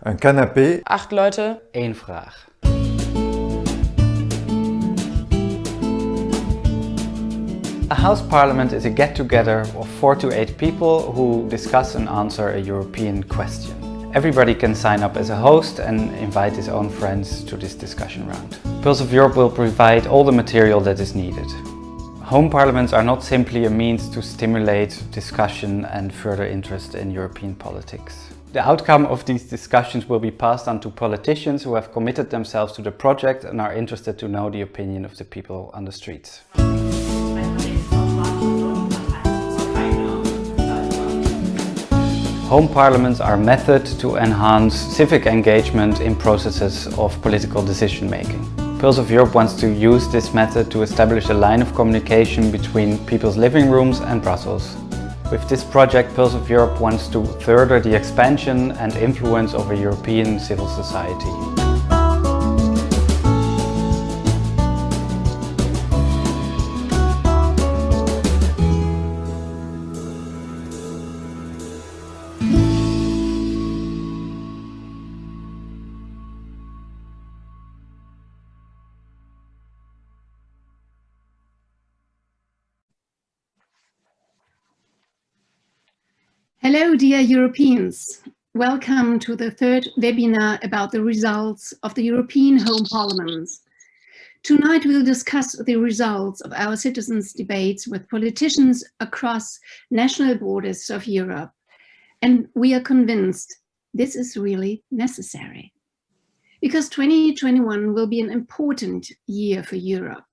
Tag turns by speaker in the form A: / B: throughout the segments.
A: Un canapé.
B: 8 Leute.
C: 1 vraag. A House Parliament is a get-together of 4 to 8 people who discuss and answer a European question. Everybody can sign up as a host and invite his own friends to this discussion round. Pulse of Europe will provide all the material that is needed. Home parliaments are not simply a means to stimulate discussion and further interest in European politics. The outcome of these discussions will be passed on to politicians who have committed themselves to the project and are interested to know the opinion of the people on the streets. Home parliaments are a method to enhance civic engagement in processes of political decision making. Pulse of Europe wants to use this method to establish a line of communication between people's living rooms and Brussels. With this project, Pulse of Europe wants to further the expansion and influence of a European civil society.
D: Hello, dear Europeans. Welcome to the third webinar about the results of the European Home Parliaments. Tonight we'll discuss the results of our citizens' debates with politicians across national borders of Europe. And we are convinced this is really necessary. Because 2021 will be an important year for Europe.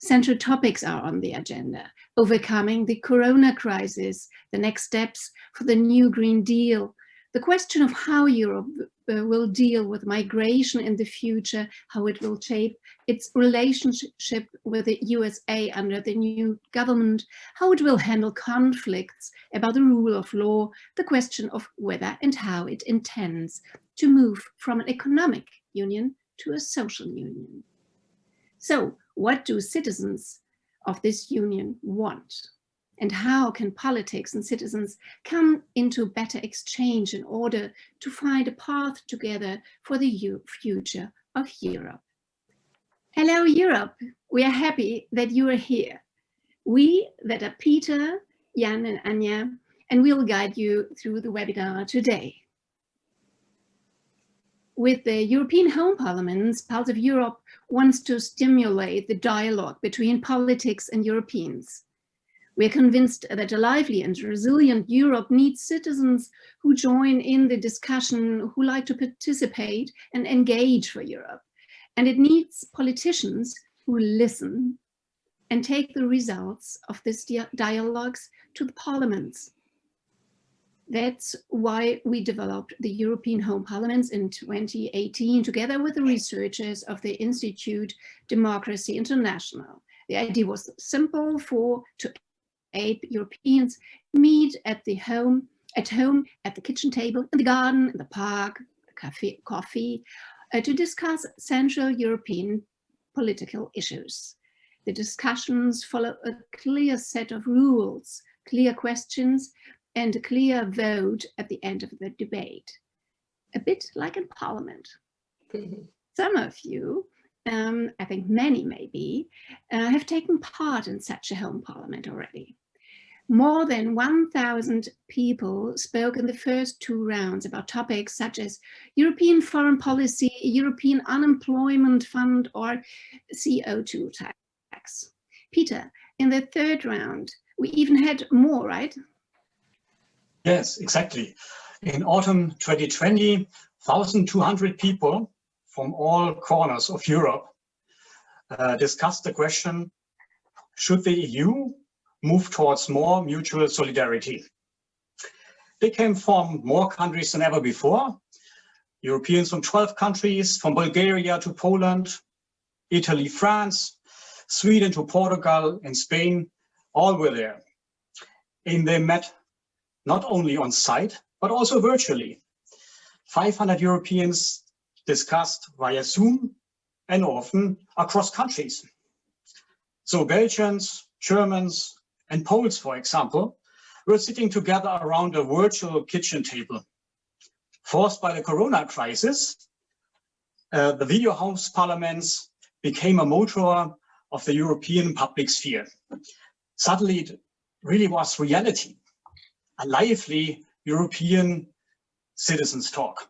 D: Central topics are on the agenda: overcoming the corona crisis, the next steps for the new Green Deal, the question of how Europe will deal with migration in the future, how it will shape its relationship with the USA under the new government, how it will handle conflicts about the rule of law, the question of whether and how it intends to move from an economic union to a social union. So, what do citizens of this union want? And how can politics and citizens come into better exchange in order to find a path together for the future of Europe? Hello, Europe. We are happy that you are here. We, that are Peter, Jan and Anja, and we'll guide you through the webinar today. With the European Home Parliaments, Pulse of Europe wants to stimulate the dialogue between politics and Europeans. We are convinced that a lively and resilient Europe needs citizens who join in the discussion, who like to participate and engage for Europe. And it needs politicians who listen and take the results of these dialogues to the parliaments. That's why we developed the European Home Parliaments in 2018, together with the researchers of the Institute Democracy International. The idea was simple: 4 to 8 Europeans meet at home, at the kitchen table, in the garden, in the park, coffee, to discuss central European political issues. The discussions follow a clear set of rules, clear questions, and a clear vote at the end of the debate. A bit like in Parliament. Some of you, I think many maybe, have taken part in such a home parliament already. More than 1,000 people spoke in the first 2 rounds about topics such as European foreign policy, European unemployment fund, or CO2 tax. Peter, in the 3rd round, we even had more, right?
E: Yes, exactly. In autumn 2020, 1,200 people from all corners of Europe discussed the question, should the EU move towards more mutual solidarity? They came from more countries than ever before. Europeans from 12 countries, from Bulgaria to Poland, Italy, France, Sweden to Portugal and Spain, all were there. And they met not only on site, but also virtually. 500 Europeans discussed via Zoom and often across countries. So Belgians, Germans, and Poles, for example, were sitting together around a virtual kitchen table. Forced by the Corona crisis, the video house parliaments became a motor of the European public sphere. Suddenly, it really was reality, a lively European citizens' talk.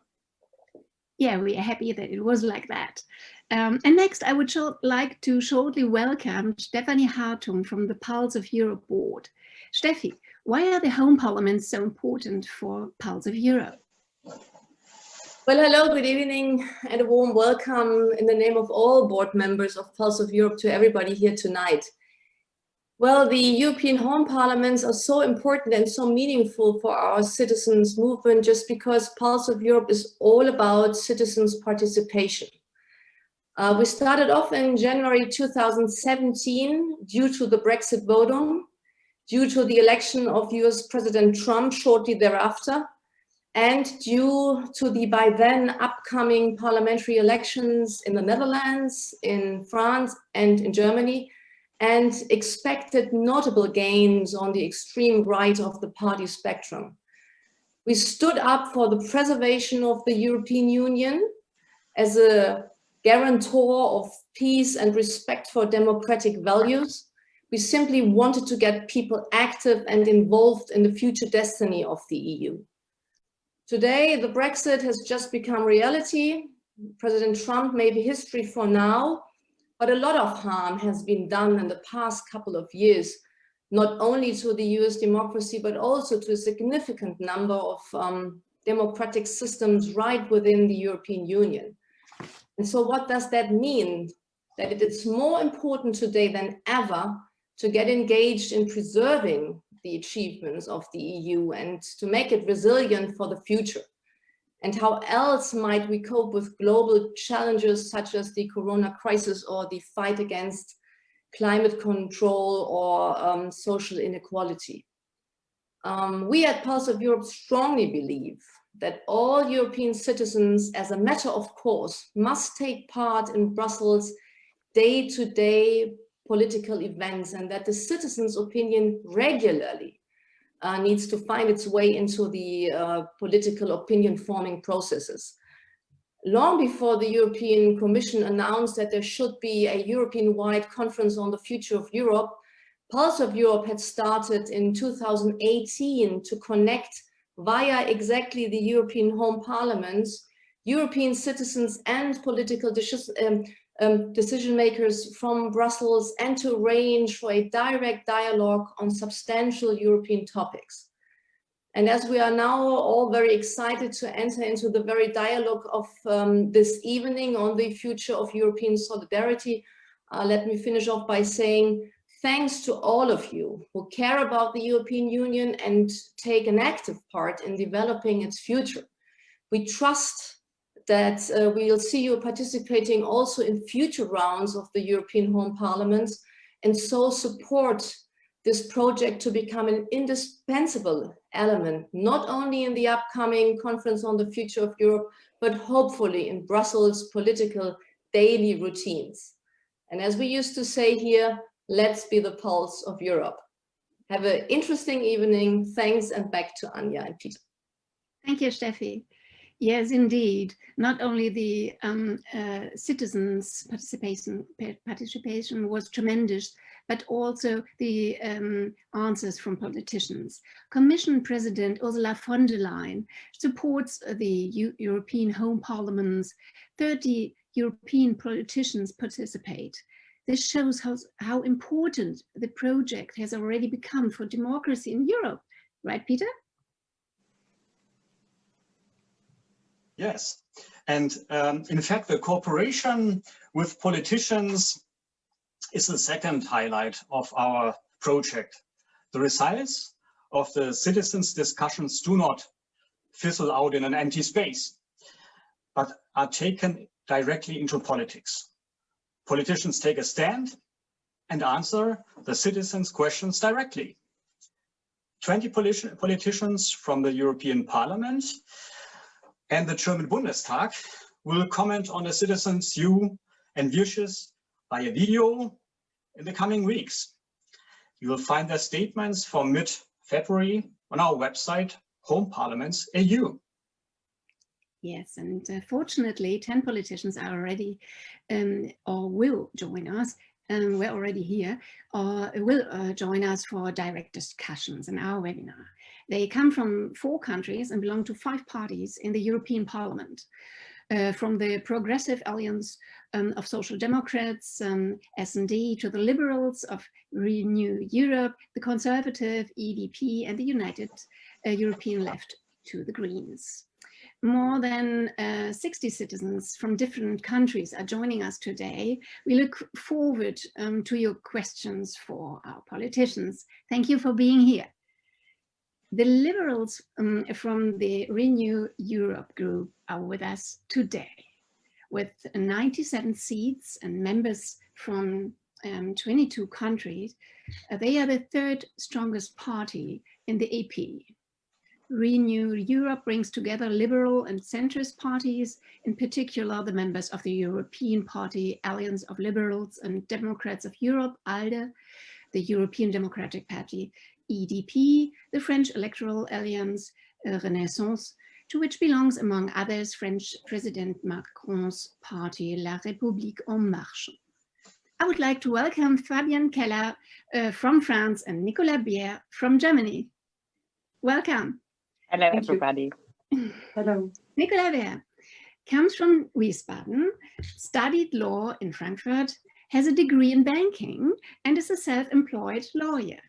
D: Yeah, we are happy that it was like that. And next, I would like to shortly welcome Stefanie Hartung from the Pulse of Europe board. Steffi, why are the home parliaments so important for Pulse of Europe?
A: Well, hello, good evening, and a warm welcome in the name of all board members of Pulse of Europe to everybody here tonight. Well, the European home parliaments are so important and so meaningful for our citizens' movement just because Pulse of Europe is all about citizens' participation. We started off in January 2017 due to the Brexit vote-on, due to the election of US President Trump shortly thereafter, and due to the by then upcoming parliamentary elections in the Netherlands, in France, and in Germany, and expected notable gains on the extreme right of the party spectrum. We stood up for the preservation of the European Union as a guarantor of peace and respect for democratic values. We simply wanted to get people active and involved in the future destiny of the EU. Today, the Brexit has just become reality. President Trump may be history for now, but a lot of harm has been done in the past couple of years, not only to the US democracy, but also to a significant number of democratic systems right within the European Union. And so what does that mean? That it is more important today than ever to get engaged in preserving the achievements of the EU and to make it resilient for the future. And how else might we cope with global challenges such as the Corona crisis or the fight against climate control or social inequality? We at Pulse of Europe strongly believe that all European citizens, as a matter of course, must take part in Brussels' day-to-day political events, and that the citizens' opinion regularly needs to find its way into the political opinion forming processes. Long before the European Commission announced that there should be a European-wide conference on the future of Europe, Pulse of Europe had started in 2018 to connect via exactly the European home parliaments, European citizens and political decision makers from Brussels, and to arrange for a direct dialogue on substantial European topics. And as we are now all very excited to enter into the very dialogue of this evening on the future of European solidarity, let me finish off by saying thanks to all of you who care about the European Union and take an active part in developing its future. We trust that we'll see you participating also in future rounds of the European home parliaments, and so support this project to become an indispensable element, not only in the upcoming conference on the future of Europe, but hopefully in Brussels' political daily routines. And as we used to say here, let's be the pulse of Europe. Have an interesting evening. Thanks, and back to Anja and Peter.
D: Thank you, Steffi. Yes, indeed. Not only the citizens' participation was tremendous, but also the answers from politicians. Commission President Ursula von der Leyen supports the European home parliaments. 30 European politicians participate. This shows how important the project has already become for democracy in Europe. Right, Peter?
E: Yes, and in fact, the cooperation with politicians is the second highlight of our project. The results of the citizens' discussions do not fizzle out in an empty space, but are taken directly into politics. Politicians take a stand and answer the citizens' questions directly. 20 politicians from the European Parliament and the German Bundestag will comment on the citizens' view and wishes via video in the coming weeks. You will find their statements from mid-February on our website, HomeParliaments.eu.
D: Yes, and fortunately, 10 politicians are already or will join us. We're already here, or will join us for direct discussions in our webinar. They come from 4 countries and belong to 5 parties in the European Parliament. From the Progressive Alliance of Social Democrats, S&D, to the Liberals of Renew Europe, the Conservative, EDP, and the United European Left to the Greens. More than 60 citizens from different countries are joining us today. We look forward to your questions for our politicians. Thank you for being here. The Liberals from the Renew Europe group are with us today. With 97 seats and members from 22 countries, they are the 3rd strongest party in the EP. Renew Europe brings together liberal and centrist parties, in particular the members of the European Party Alliance of Liberals and Democrats of Europe, ALDE, the European Democratic Party, EDP, the French Electoral Alliance, Renaissance, to which belongs, among others, French President Macron's party, La République En Marche. I would like to welcome Fabienne Keller from France and Nicola Beer from Germany. Welcome.
B: Hello, everybody.
A: Hello.
D: Nicola Beer comes from Wiesbaden, studied law in Frankfurt, has a degree in banking, and is a self-employed lawyer.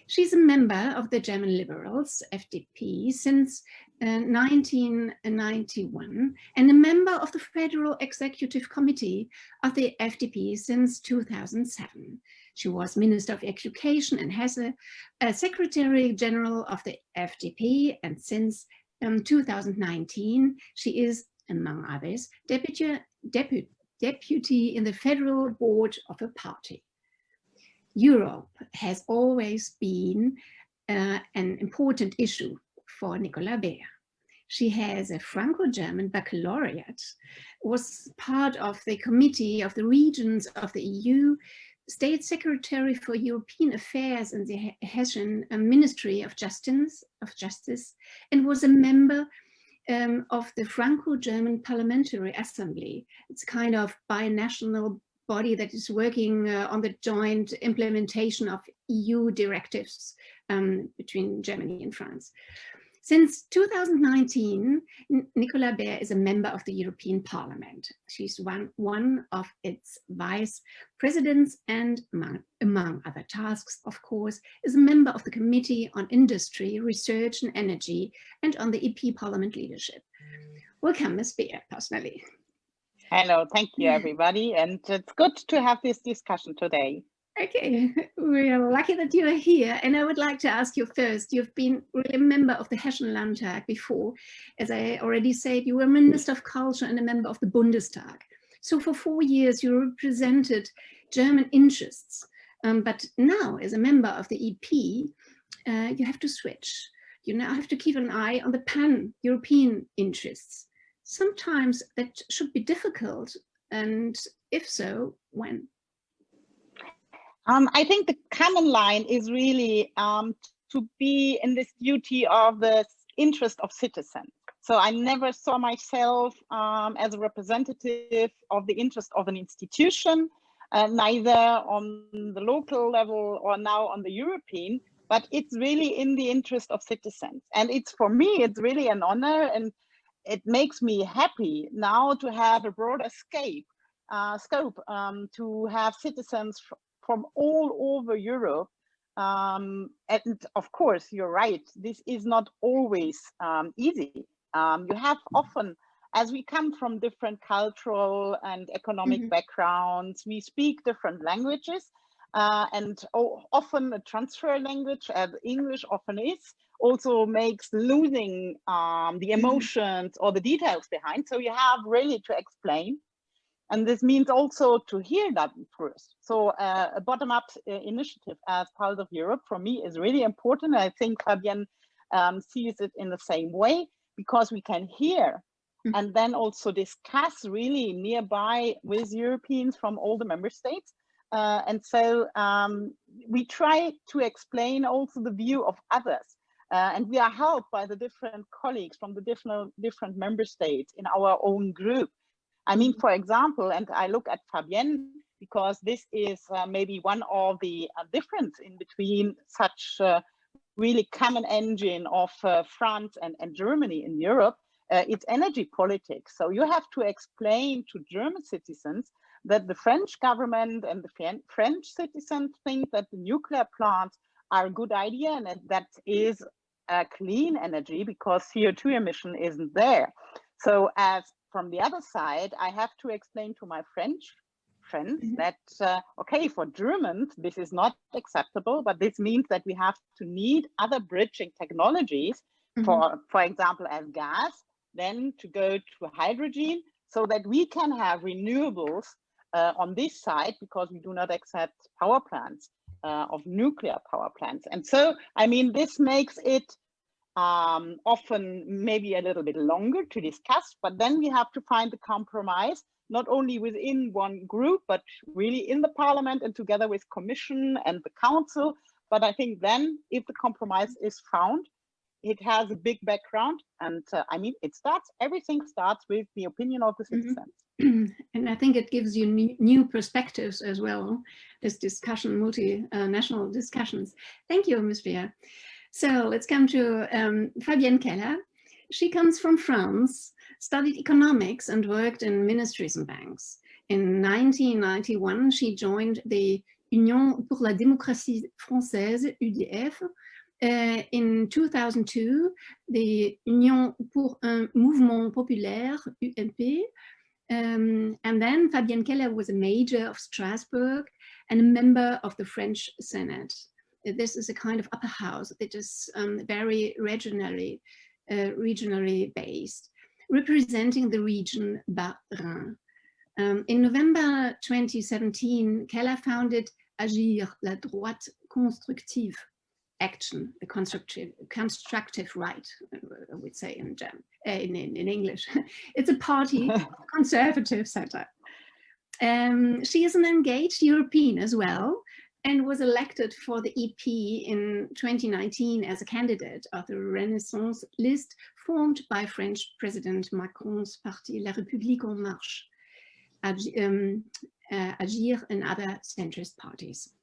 D: She's a member of the German Liberals, FDP, since 1991, and a member of the Federal Executive Committee of the FDP since 2007. She was Minister of Education and has a Secretary General of the FDP, and since 2019, she is, among others, deputy in the Federal Board of a party. Europe has always been an important issue for Nicola Beer. She has a Franco-German baccalaureate, was part of the Committee of the Regions of the EU, State Secretary for European Affairs in the Hessian Ministry of Justice, and was a member of the Franco-German Parliamentary Assembly. It's kind of binational body that is working on the joint implementation of EU directives between Germany and France. Since 2019, Nicola Beer is a member of the European Parliament. She's one of its vice presidents and, among other tasks, of course, is a member of the Committee on Industry, Research and Energy, and on the EP Parliament leadership. Welcome, Ms. Beer, personally.
B: Hello, thank you, everybody. And it's good to have this discussion today.
D: Okay, we are lucky that you are here. And I would like to ask you first, you've been really a member of the Hessian Landtag before. As I already said, you were Minister of Culture and a member of the Bundestag. So for 4 years, you represented German interests. But now, as a member of the EP, you have to switch. You now have to keep an eye on the pan-European interests. Sometimes that should be difficult. And if so, when?
B: I think the common line is really to be in this duty of the interest of citizens. So I never saw myself as a representative of the interest of an institution, neither on the local level or now on the European, but it's really in the interest of citizens. And it's, for me, it's really an honor, and it makes me happy now to have a broader scope to have citizens from all over Europe. And of course, you're right, this is not always easy. You have often, as we come from different cultural and economic backgrounds, we speak different languages, and often a transfer language, as English often is, also makes losing the emotions or the details behind. So you have really to explain. And this means also to hear that first. So a bottom-up initiative as part of Europe for me is really important. I think Fabienne sees it in the same way, because we can hear and then also discuss really nearby with Europeans from all the member states. And so we try to explain also the view of others. And we are helped by the different colleagues from the different member states in our own group. I mean, for example, and I look at Fabienne, because this is maybe one of the difference in between such really common engine of France and Germany in Europe, it's energy politics. So you have to explain to German citizens that the French government and the French citizens think that the nuclear plants are a good idea and that is clean energy because CO2 emission isn't there. So as from the other side, I have to explain to my French friends that, okay, for Germans, this is not acceptable, but this means that we have to need other bridging technologies, for example, as gas, then to go to hydrogen, so that we can have renewables on this side, because we do not accept power plants of nuclear power plants. And so, I mean, this makes it often maybe a little bit longer to discuss, but then we have to find the compromise, not only within one group, but really in the parliament and together with Commission and the Council. But I think then if the compromise is found, it has a big background. And I mean, everything starts with the opinion of the citizens.
D: And I think it gives you new perspectives as well, this discussion, multinational discussions. Thank you, Ms. Beer. So let's come to Fabienne Keller. She comes from France, studied economics and worked in ministries and banks. In 1991, she joined the Union pour la démocratie française, UDF. In 2002, the Union pour un mouvement populaire, UMP. And then Fabienne Keller was a mayor of Strasbourg and a member of the French Senate. This is a kind of upper house that is very regionally based, representing the region Bas-Rhin. In November 2017, Keller founded Agir, la droite constructive, action, the constructive right, I would say in English. It's a party, conservative setup. She is an engaged European as well, and was elected for the EP in 2019 as a candidate of the Renaissance list formed by French President Macron's party La République En Marche, Agir and other centrist parties.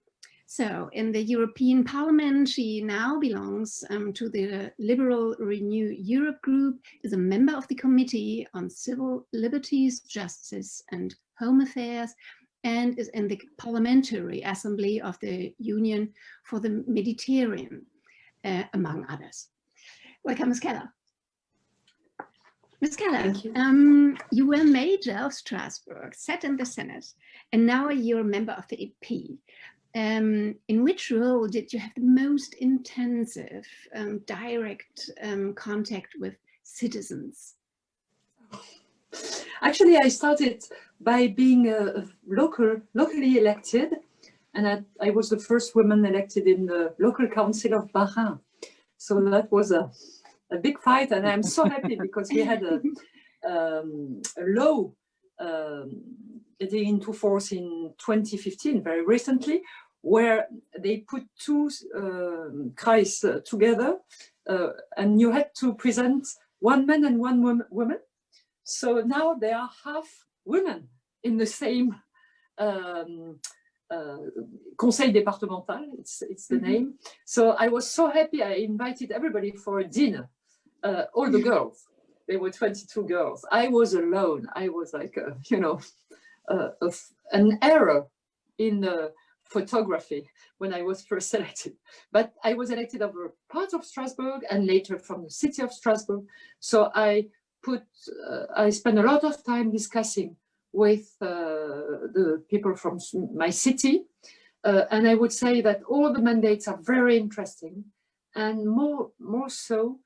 D: So in the European Parliament, she now belongs to the Liberal Renew Europe group, is a member of the Committee on Civil Liberties, Justice and Home Affairs, and is in the Parliamentary Assembly of the Union for the Mediterranean, among others. Welcome, Ms. Keller. Ms. Keller,
A: Thank you.
D: You were mayor of Strasbourg, sat in the Senate, and now you're a member of the EP. In which role did you have the most intensive, direct contact with citizens?
F: Actually, I started by being locally elected, and I was the first woman elected in the local council of Bas-Rhin. So that was a big fight, and I'm so happy because we had a law getting into force in 2015, very recently, where they put two Kreis together, and you had to present one man and one woman. So now there are half women in the same Conseil départemental, it's the name. So I was so happy, I invited everybody for a dinner, all the girls. There were 22 girls. I was alone. I was like, an error in the photography when I was first elected. But I was elected over part of Strasbourg and later from the city of Strasbourg. So I spent a lot of time discussing with the people from my city. And I would say that all the mandates are very interesting. And more so,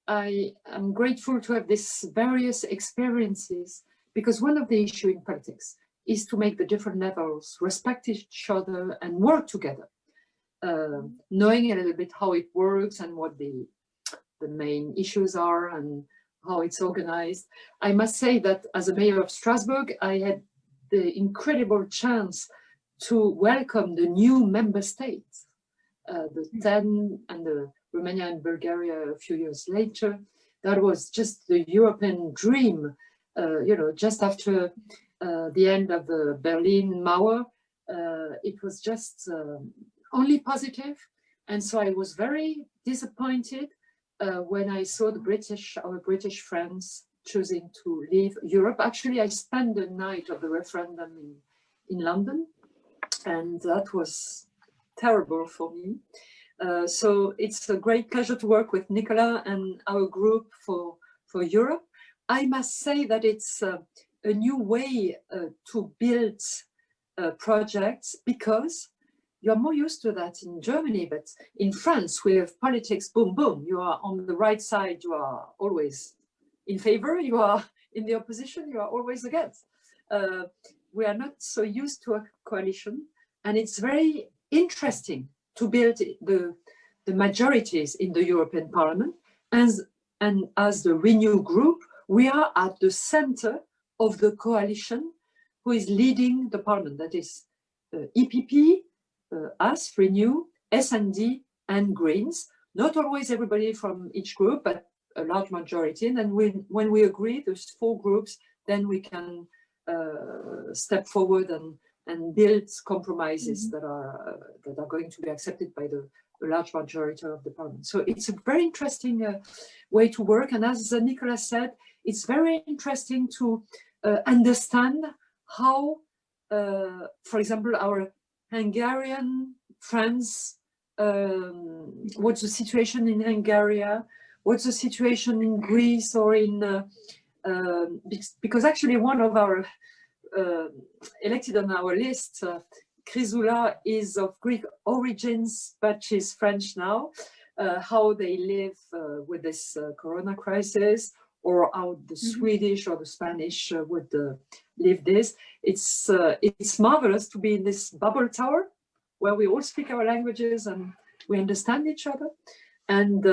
F: I am grateful to have these various experiences, because one of the issues in politics is to make the different levels respect each other and work together, knowing a little bit how it works and what the main issues are and how it's organized. I must say that as a mayor of Strasbourg, I had the incredible chance to welcome the new member states, the 10 and the Romania and Bulgaria a few years later. That was just the European dream, just after the end of the Berlin Mauer. It was just only positive. And so I was very disappointed when I saw our British friends choosing to leave Europe. Actually, I spent the night of the referendum in London, and that was terrible for me. So it's a great pleasure to work with Nicola and our group for Europe. I must say that it's a new way to build projects, because you're more used to that in Germany, but in France we have politics, boom, boom. You are on the right side, you are always in favor, you are in the opposition, you are always against. We are not so used to a coalition, and it's very interesting to build the majorities in the European Parliament. And as the Renew group, we are at the center of the coalition who is leading the Parliament. That is EPP, us, Renew, S&D, and Greens. Not always everybody from each group, but a large majority. And then when we agree, there's 4 groups, then we can step forward and build compromises that are going to be accepted by the large majority of the Parliament. So it's a very interesting way to work. And as Nicola said, it's very interesting to understand how, for example, our Hungarian friends, what's the situation in Hungary, what's the situation in Greece, or in, because actually one of our elected on our list, Chrysoula, is of Greek origins, but she's French now. How they live with this corona crisis, or how the Swedish or the Spanish would live this. It's marvelous to be in this bubble tower where we all speak our languages and we understand each other. And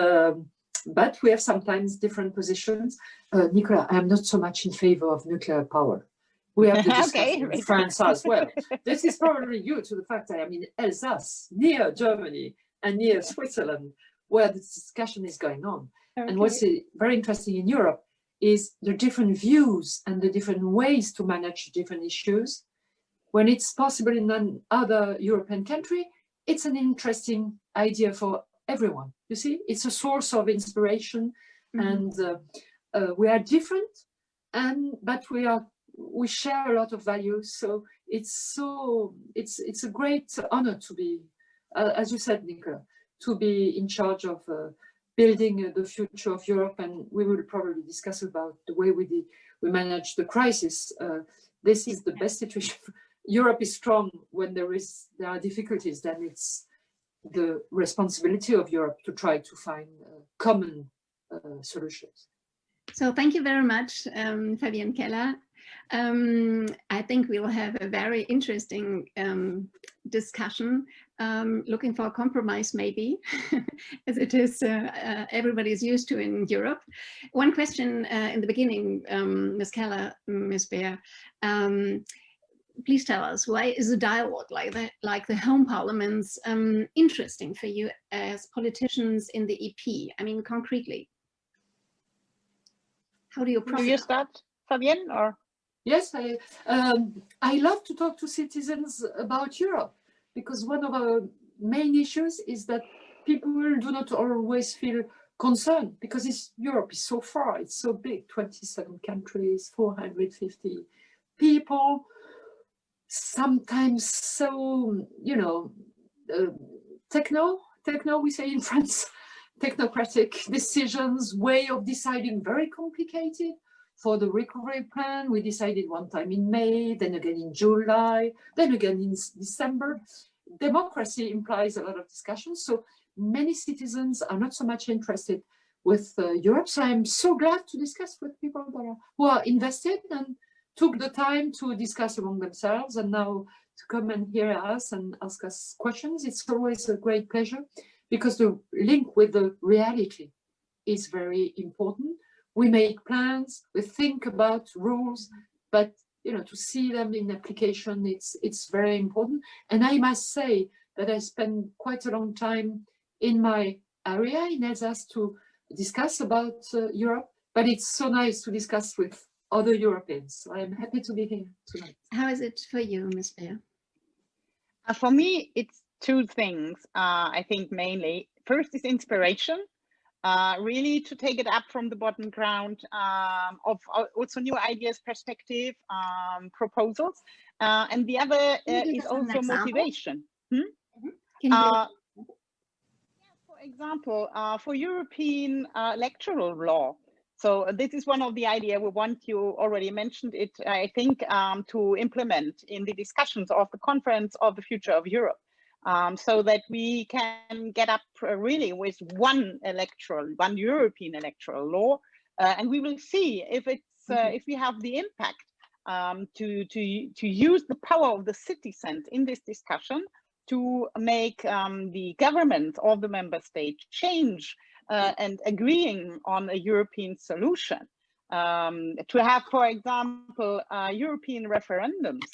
F: but we have sometimes different positions. Nicola, I am not so much in favor of nuclear power. We have the discussion in France as well. This is probably due to the fact that I'm in Alsace, near Germany and near Switzerland, where the discussion is going on. Okay. And what's very interesting in Europe is the different views and the different ways to manage different issues. When it's possible in another European country, it's an interesting idea for everyone. You see, it's a source of inspiration, and we are different, but we share a lot of values. So it's a great honor to be, as you said, Nicola, to be in charge of building the future of Europe. And we will probably discuss about the way we manage the crisis. This is the best situation. Europe is strong when there are difficulties. Then it's the responsibility of Europe to try to find common solutions.
D: So thank you very much, Fabienne Keller. I think we will have a very interesting discussion, looking for a compromise maybe, as it is everybody's used to in Europe. One question in the beginning, Ms. Keller, Ms. Beer, please tell us, why is a dialogue like the home parliaments interesting for you as politicians in the EP? I mean, concretely. How do you process?
B: Do you start, Fabienne, or?
F: Yes, I love to talk to citizens about Europe, because one of our main issues is that people do not always feel concerned, because Europe is so far, it's so big, 27 countries, 450 people, sometimes so, techno we say in France, technocratic decisions, way of deciding, very complicated. For the recovery plan, we decided one time in May, then again in July, then again in December. Democracy implies a lot of discussion, so many citizens are not so much interested with Europe. So I'm so glad to discuss with people who are invested and took the time to discuss among themselves, and now to come and hear us and ask us questions. It's always a great pleasure, because the link with the reality is very important. We make plans, we think about rules, but to see them in application, it's very important. And I must say that I spent quite a long time in my area in Alsace to discuss about Europe, but it's so nice to discuss with other Europeans. So I'm happy to be here tonight.
D: How is it for you, Ms. Beer?
B: For me, it's two things, I think mainly. First is inspiration, really to take it up from the bottom ground of also new ideas, perspective, proposals. And the other is also motivation. For example, for European electoral law. So this is one of the ideas we want, you already mentioned it, I think, to implement in the discussions of the conference of the future of Europe, so that we can get up really with one European electoral law, and we will see if it's if we have the impact to use the power of the citizens in this discussion to make the government of the member state change and agreeing on a European solution. To have, for example, European referendums.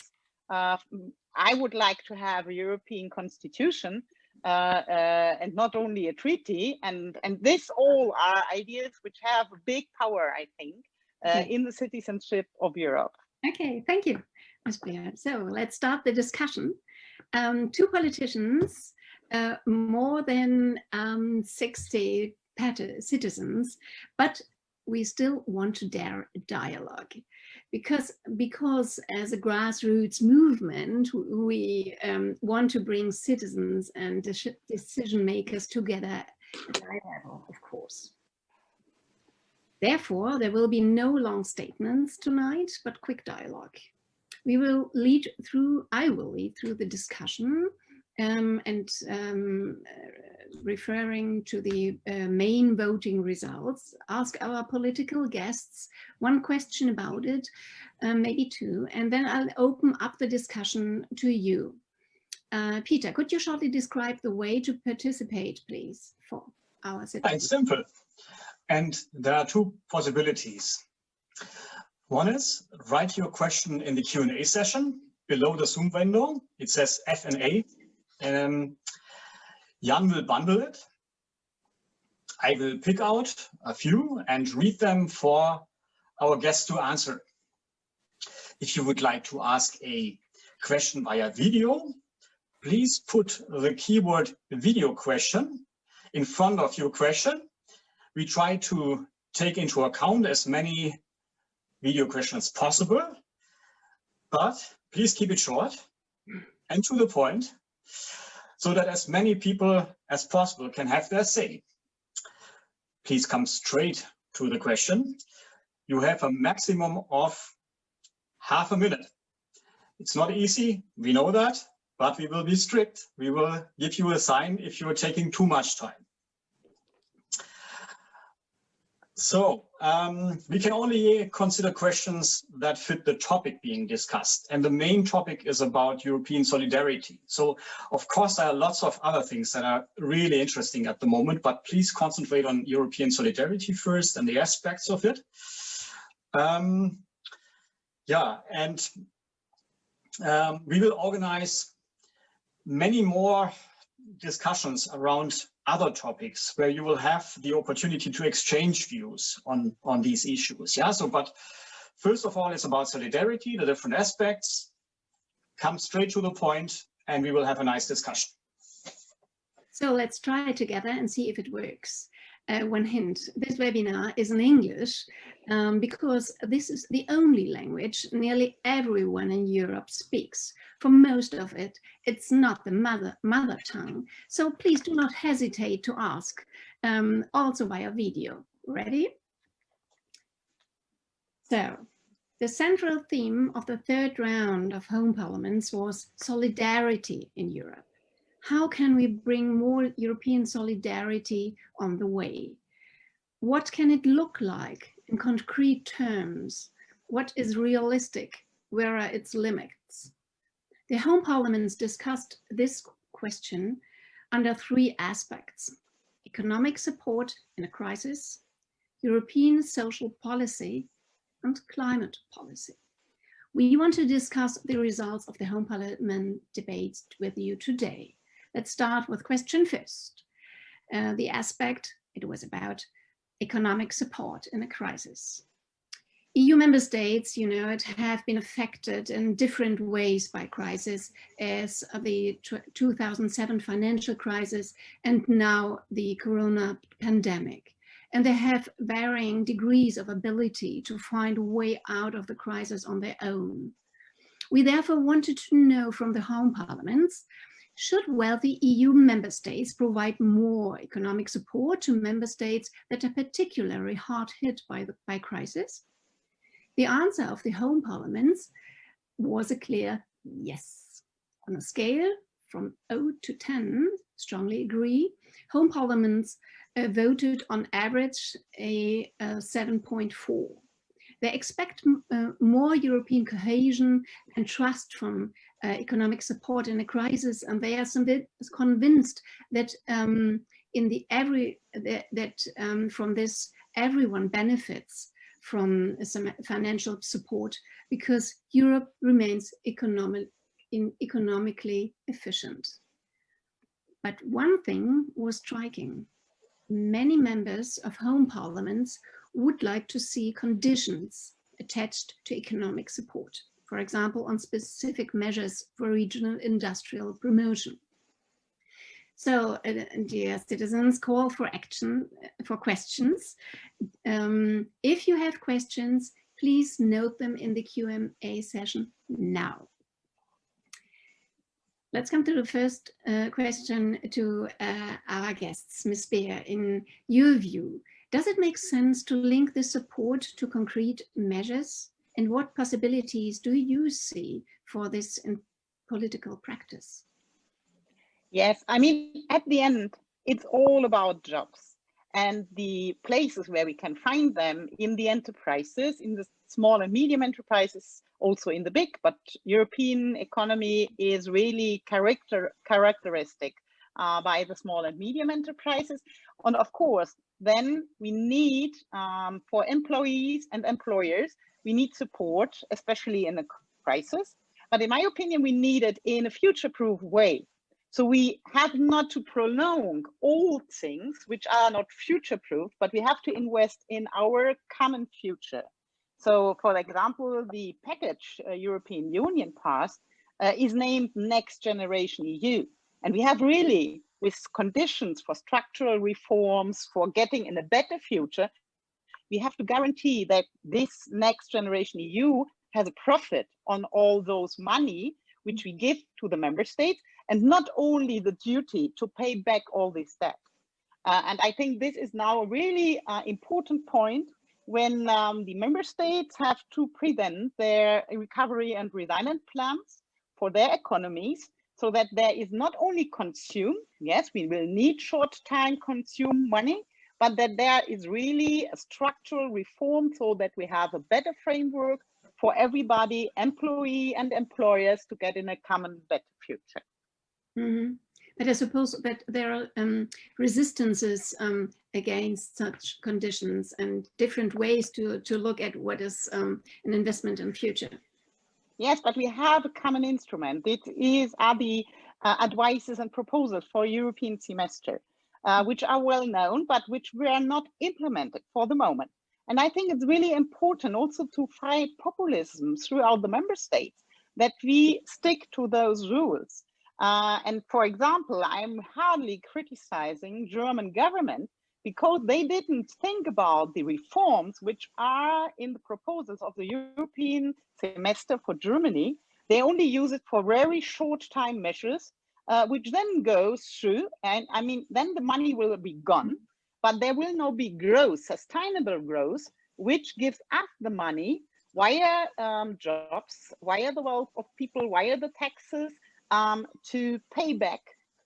B: I would like to have a European constitution and not only a treaty. And this all are ideas which have a big power, I think, in the citizenship of Europe.
D: Okay, thank you, Ms. Beer. So let's start the discussion. Two politicians, more than 60 citizens, but we still want to dare a dialogue because as a grassroots movement, we want to bring citizens and decision makers together at a high level, of course. Therefore, there will be no long statements tonight, but quick dialogue. I will lead through the discussion referring to the main voting results, ask our political guests one question about it, maybe two, and then I'll open up the discussion to you. Peter, could you shortly describe the way to participate, please, for our citizens?
E: It's simple, and there are two possibilities. One is write your question in the Q&A session below the Zoom window. It says F&A. Jan will bundle it. I will pick out a few and read them for our guests to answer. If you would like to ask a question via video, please put the keyword video question in front of your question. We try to take into account as many video questions as possible, but please keep it short and to the point so that as many people as possible can have their say. Please come straight to the question. You have a maximum of half a minute. It's not easy, we know that, but we will be strict. We will give you a sign if you are taking too much time. So we can only consider questions that fit the topic being discussed. And the main topic is about European solidarity. So of course, there are lots of other things that are really interesting at the moment, but please concentrate on European solidarity first and the aspects of it. We will organize many more discussions around other topics where you will have the opportunity to exchange views on these issues. Yeah, so but first of all, it's about solidarity, the different aspects. Come straight to the point and we will have a nice discussion.
D: So let's try it together and see if it works. One hint, this webinar is in English because this is the only language nearly everyone in Europe speaks. For most of it, it's not the mother tongue. So please do not hesitate to ask, also via video. Ready? So, the central theme of the third round of Home Parliaments was solidarity in Europe. How can we bring more European solidarity on the way? What can it look like in concrete terms? What is realistic? Where are its limits? The Home Parliaments discussed this question under three aspects: economic support in a crisis, European social policy, and climate policy. We want to discuss the results of the Home Parliament debates with you today. Let's start with question first. the aspect, it was about economic support in a crisis. EU member states, you know, it have been affected in different ways by crisis, as the 2007 financial crisis and now the corona pandemic. And they have varying degrees of ability to find a way out of the crisis on their own. We therefore wanted to know from the home parliaments, should wealthy EU member states provide more economic support to member states that are particularly hard hit by crisis? The answer of the home parliaments was a clear yes. On a scale from 0 to 10, strongly agree, home parliaments voted on average a 7.4. They expect more European cohesion and trust from economic support in a crisis, and they are convinced that from this everyone benefits from some financial support, because Europe remains economically efficient. But one thing was striking. Many members of home parliaments would like to see conditions attached to economic support, for example, on specific measures for regional industrial promotion. So, dear citizens, call for action, for questions. If you have questions, please note them in the Q&A session now. Let's come to the first question to our guests. Ms. Beer, in your view, does it make sense to link this support to concrete measures? And what possibilities do you see for this in political practice?
B: Yes, I mean, at the end, it's all about jobs and the places where we can find them in the enterprises, in the small and medium enterprises, also in the big, but European economy is really characteristic by the small and medium enterprises. And of course, then we need, for employees and employers, we need support, especially in a crisis. But in my opinion, we need it in a future-proof way. So we have not to prolong old things which are not future-proof, but we have to invest in our common future. So, for example, the package European Union passed is named Next Generation EU. And we have really, with conditions for structural reforms, for getting in a better future, we have to guarantee that this Next Generation EU has a profit on all those money which we give to the member states, and not only the duty to pay back all this debt. And I think this is now a really important point when the member states have to present their recovery and resilience plans for their economies, so that there is not only consume, yes, we will need short-time consume money, but that there is really a structural reform so that we have a better framework for everybody, employee and employers, to get in a common better future.
D: Mm-hmm. But I suppose that there are resistances against such conditions and different ways to look at what is an investment in future.
B: Yes, but we have a common instrument. It are the advices and proposals for European semester, which are well known, but which were not implemented for the moment. And I think it's really important also to fight populism throughout the member states, that we stick to those rules. And for example, I'm hardly criticizing German government because they didn't think about the reforms which are in the proposals of the European semester for Germany. They only use it for very short time measures, which then goes through, and I mean, then the money will be gone, but there will now be growth, sustainable growth, which gives us the money via jobs, via the wealth of people, via the taxes, to pay back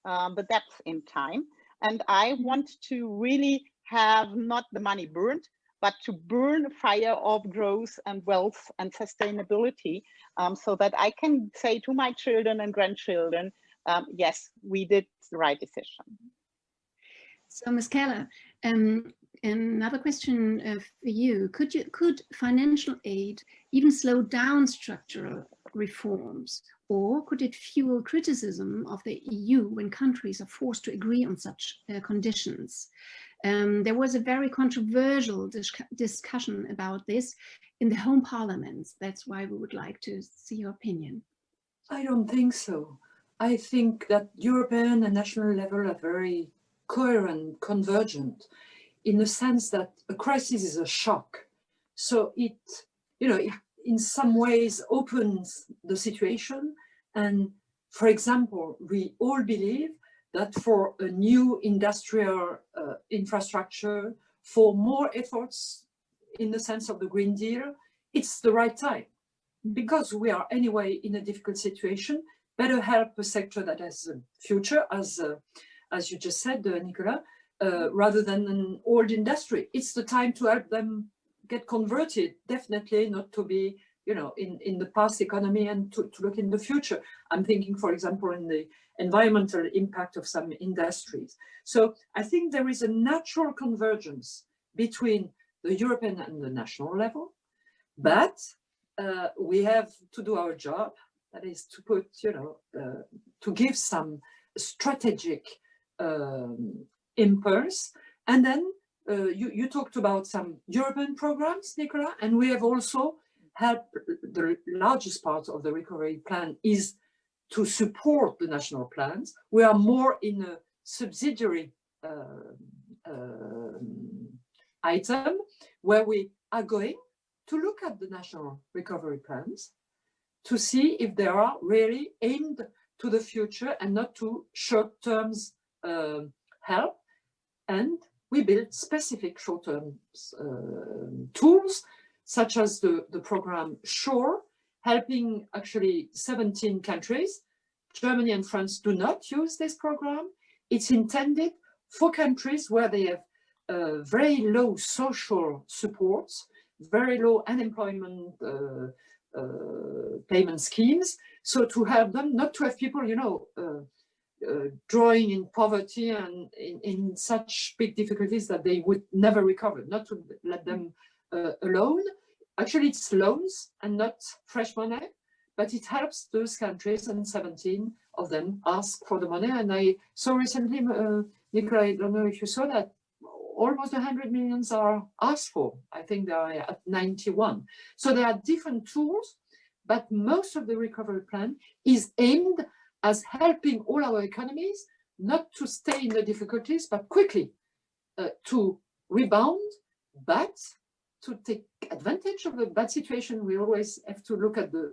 B: the debts in time. And I want to really have not the money burned, but to burn a fire of growth and wealth and sustainability, so that I can say to my children and grandchildren, yes, we did the right decision.
D: So, Ms. Keller, another question for you. Could financial aid even slow down structural reforms? Or could it fuel criticism of the EU when countries are forced to agree on such conditions? There was a very controversial discussion about this in the home parliaments. That's why we would like to see your opinion.
F: I don't think so. I think that European and national level are very coherent, convergent, in the sense that a crisis is a shock. So it, in some ways opens the situation. And for example, we all believe that for a new industrial infrastructure, for more efforts in the sense of the Green Deal, it's the right time. Because we are anyway in a difficult situation, better help a sector that has a future, as you just said, Nicola, rather than an old industry. It's the time to help them get converted, definitely not to be, in the past economy, and to look in the future. I'm thinking, for example, in the environmental impact of some industries. So I think there is a natural convergence between the European and the national level, but we have to do our job. That is to put, to give some strategic impulse. And then you talked about some European programs, Nicola, and we have also helped. The largest part of the recovery plan is to support the national plans. We are more in a subsidiary item where we are going to look at the national recovery plans to see if they are really aimed to the future and not to short-term help. And we build specific short-term tools, such as the program SURE, helping actually 17 countries. Germany and France do not use this program. It's intended for countries where they have very low social supports, very low unemployment payment schemes. So to help them, not to have people, drawing in poverty and in such big difficulties that they would never recover, not to let them alone. Actually, it's loans and not fresh money, but it helps those countries, and 17 of them ask for the money. And I saw recently, Nicola, I don't know if you saw that, almost 100 million are asked for. I think they are at 91. So there are different tools, but most of the recovery plan is aimed as helping all our economies not to stay in the difficulties, but quickly to rebound, but to take advantage of the bad situation. We always have to look at the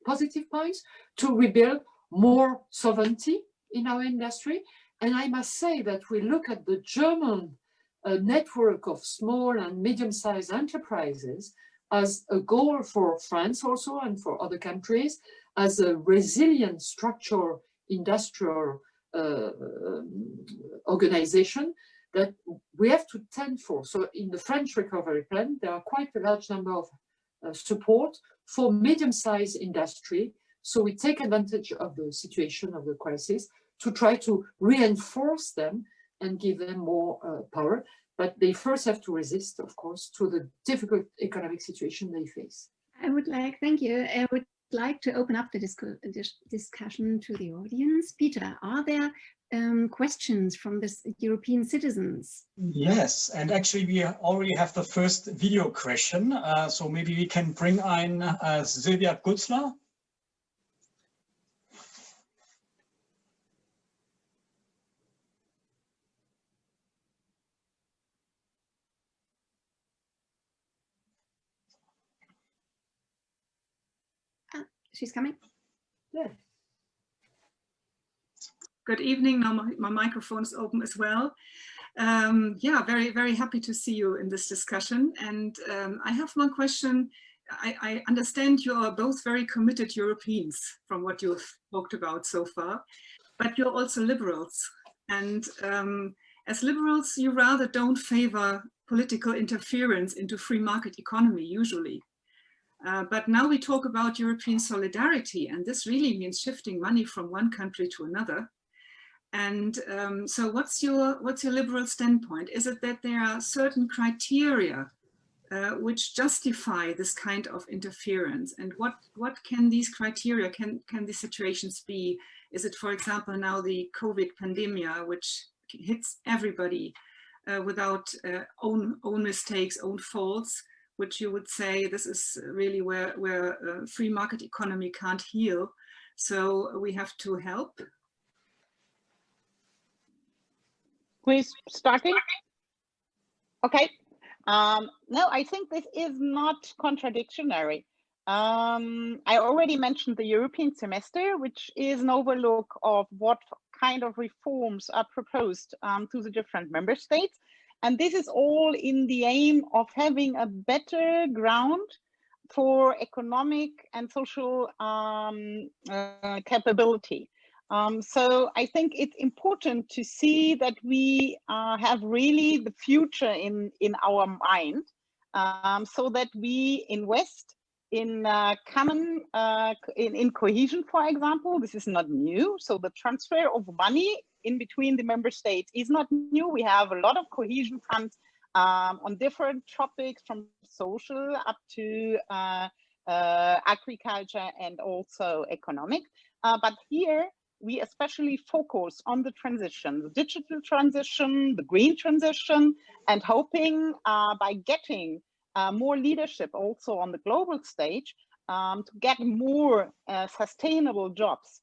F: positive points, to rebuild more sovereignty in our industry. And I must say that we look at the German network of small and medium-sized enterprises as a goal for France also and for other countries, as a resilient structural industrial organization that we have to tend for. So in the French recovery plan, there are quite a large number of support for medium-sized industry. So we take advantage of the situation of the crisis to try to reinforce them and give them more power. But they first have to resist, of course, to the difficult economic situation they face.
D: Thank you. I would like to open up the discussion to the audience. Peter, are there questions from the European citizens?
E: Yes, and actually we already have the first video question. So maybe we can bring in Sylvia Gutzler.
D: She's coming.
F: Yeah.
G: Good evening. Now my microphone is open as well. Yeah, very, very happy to see you in this discussion. And I have one question. I understand you are both very committed Europeans from what you've talked about so far, but you're also liberals. And as liberals, you rather don't favor political interference into free market economy usually. But now we talk about European solidarity, and this really means shifting money from one country to another. And so what's your liberal standpoint? Is it that there are certain criteria which justify this kind of interference? And what can these criteria, can these situations be? Is it, for example, now the COVID pandemic, which hits everybody without own mistakes, own faults, which you would say this is really where free market economy can't heal. So we have to help.
B: Who is starting? Okay. No, I think this is not contradictory. I already mentioned the European semester, which is an overlook of what kind of reforms are proposed to the different member states. And this is all in the aim of having a better ground for economic and social capability. So I think it's important to see that we have really the future in our mind, so that we invest in common, in cohesion, for example. This is not new. So the transfer of money in between the member states is not new. We have a lot of cohesion funds on different topics, from social up to agriculture and also economic. But here we especially focus on the transition, the digital transition, the green transition, and hoping by getting more leadership also on the global stage to get more sustainable jobs,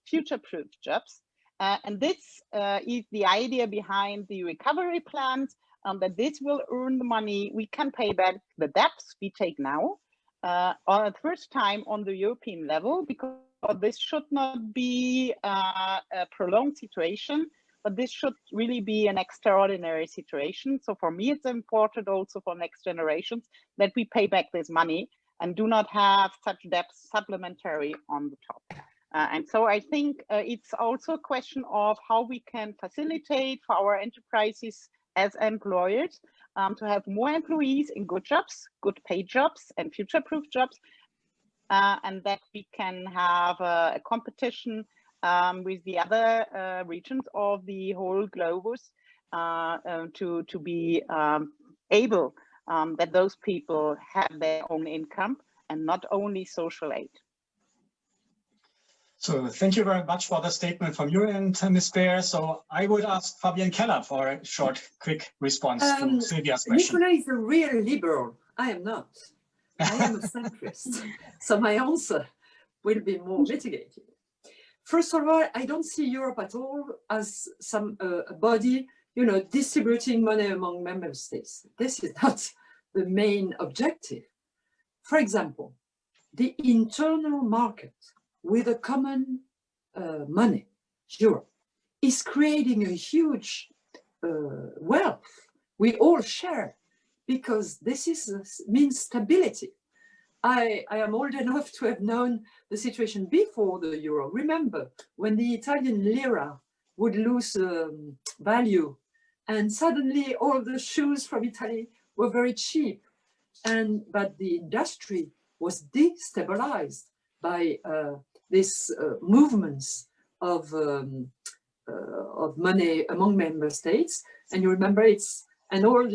B: future-proof jobs. And this is the idea behind the recovery plans, that this will earn the money. We can pay back the debts we take now on the first time on the European level, because this should not be a prolonged situation, but this should really be an extraordinary situation. So for me, it's important also for next generations that we pay back this money and do not have such debts supplementary on the top. And so I think it's also a question of how we can facilitate for our enterprises as employers to have more employees in good jobs, good paid jobs and future-proof jobs, and that we can have a competition with the other regions of the whole globus to be able that those people have their own income and not only social aid.
E: So thank you very much for the statement from you and Ms. Beer. So I would ask Fabienne Keller for a short, quick response to Sylvia's question.
F: Nicola is a real liberal. I am not. I am a centrist. So my answer will be more mitigated. First of all, I don't see Europe at all as some a body, distributing money among member states. This is not the main objective. For example, the internal market with a common money, Europe, is creating a huge wealth we all share, because this means stability. I am old enough to have known the situation before the euro. Remember when the Italian lira would lose value, and suddenly all the shoes from Italy were very cheap, but the industry was destabilized by these movements of money among member states. And you remember it's an old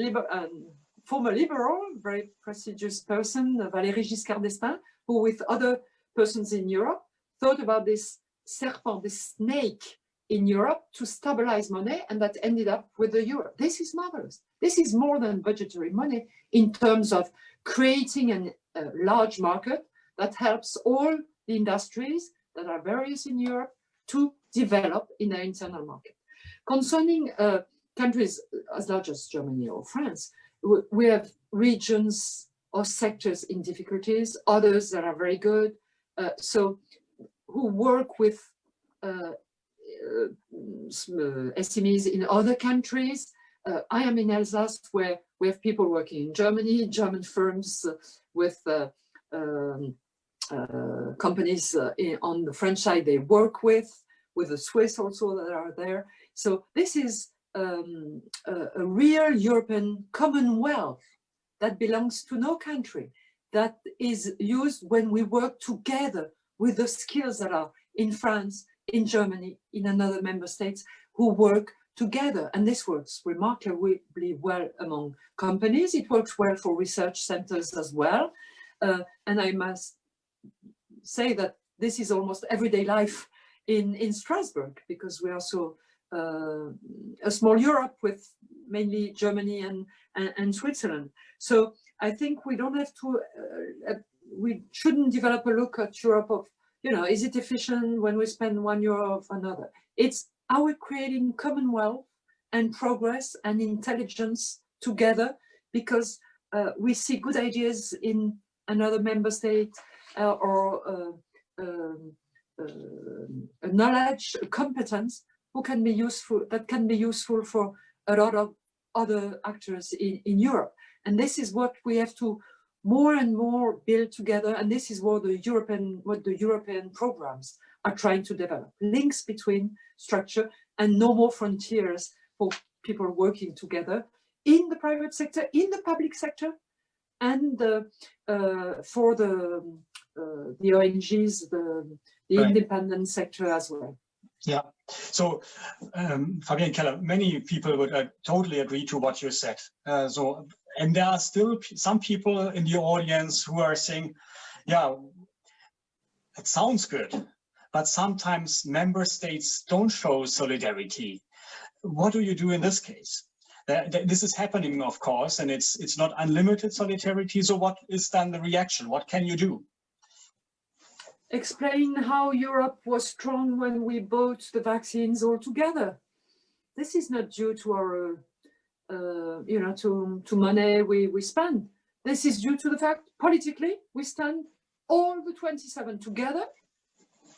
F: former liberal, very prestigious person, Valéry Giscard d'Estaing, who with other persons in Europe thought about this serpent, this snake in Europe to stabilize money, and that ended up with the euro. This is marvelous. This is more than budgetary money in terms of creating a large market that helps all the industries that are various in Europe to develop in their internal market. Concerning countries as large as Germany or France, we have regions or sectors in difficulties, others that are very good, so who work with SMEs in other countries. I am in Alsace, where we have people working in Germany, German firms with companies on the French side they work with the Swiss also that are there. So this is a real European commonwealth that belongs to no country, that is used when we work together with the skills that are in France, in Germany, in another member states, who work together. And this works remarkably well among companies. It works well for research centers as well. And I must say that this is almost everyday life in Strasbourg, because we are so a small Europe with mainly Germany and Switzerland. So I think we don't have to, we shouldn't develop a look at Europe of, you know, is it efficient when we spend €1 of another? It's, are we creating commonwealth and progress and intelligence together? Because we see good ideas in another member state or a knowledge, a competence who can be useful, that can be useful for a lot of other actors in Europe. And this is what we have to more and more build together. And this is what the European programs are trying to develop. Links between structure and no more frontiers for people working together in the private sector, in the public sector, and for the ONGs, the right. Independent sector as well.
E: Yeah. So, Fabienne Keller, many people would totally agree to what you said. And there are still some people in the audience who are saying, yeah, it sounds good, but sometimes member states don't show solidarity. What do you do in this case? This is happening, of course, and it's not unlimited solidarity. So what is then the reaction? What can you do?
F: Explain how Europe was strong when we bought the vaccines all together. This is not due to our, you know, to money we spend. This is due to the fact, politically, we stand all the 27 together.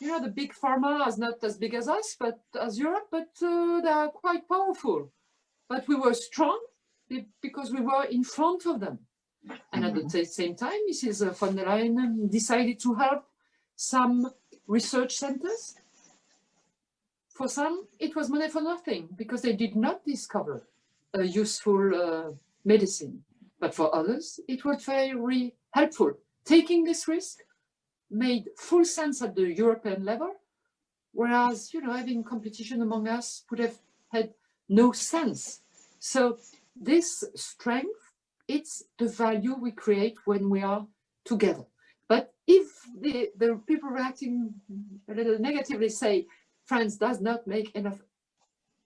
F: You know, the big pharma is not as big as us, but as Europe, but they are quite powerful. But we were strong because we were in front of them. And at the same time, Mrs. von der Leyen decided to help some research centers. For some, it was money for nothing because they did not discover a useful medicine. But for others, it was very helpful. Taking this risk made full sense at the European level, whereas, you know, having competition among us would have had no sense. So this strength, it's the value we create when we are together. But if the people reacting a little negatively say France does not make enough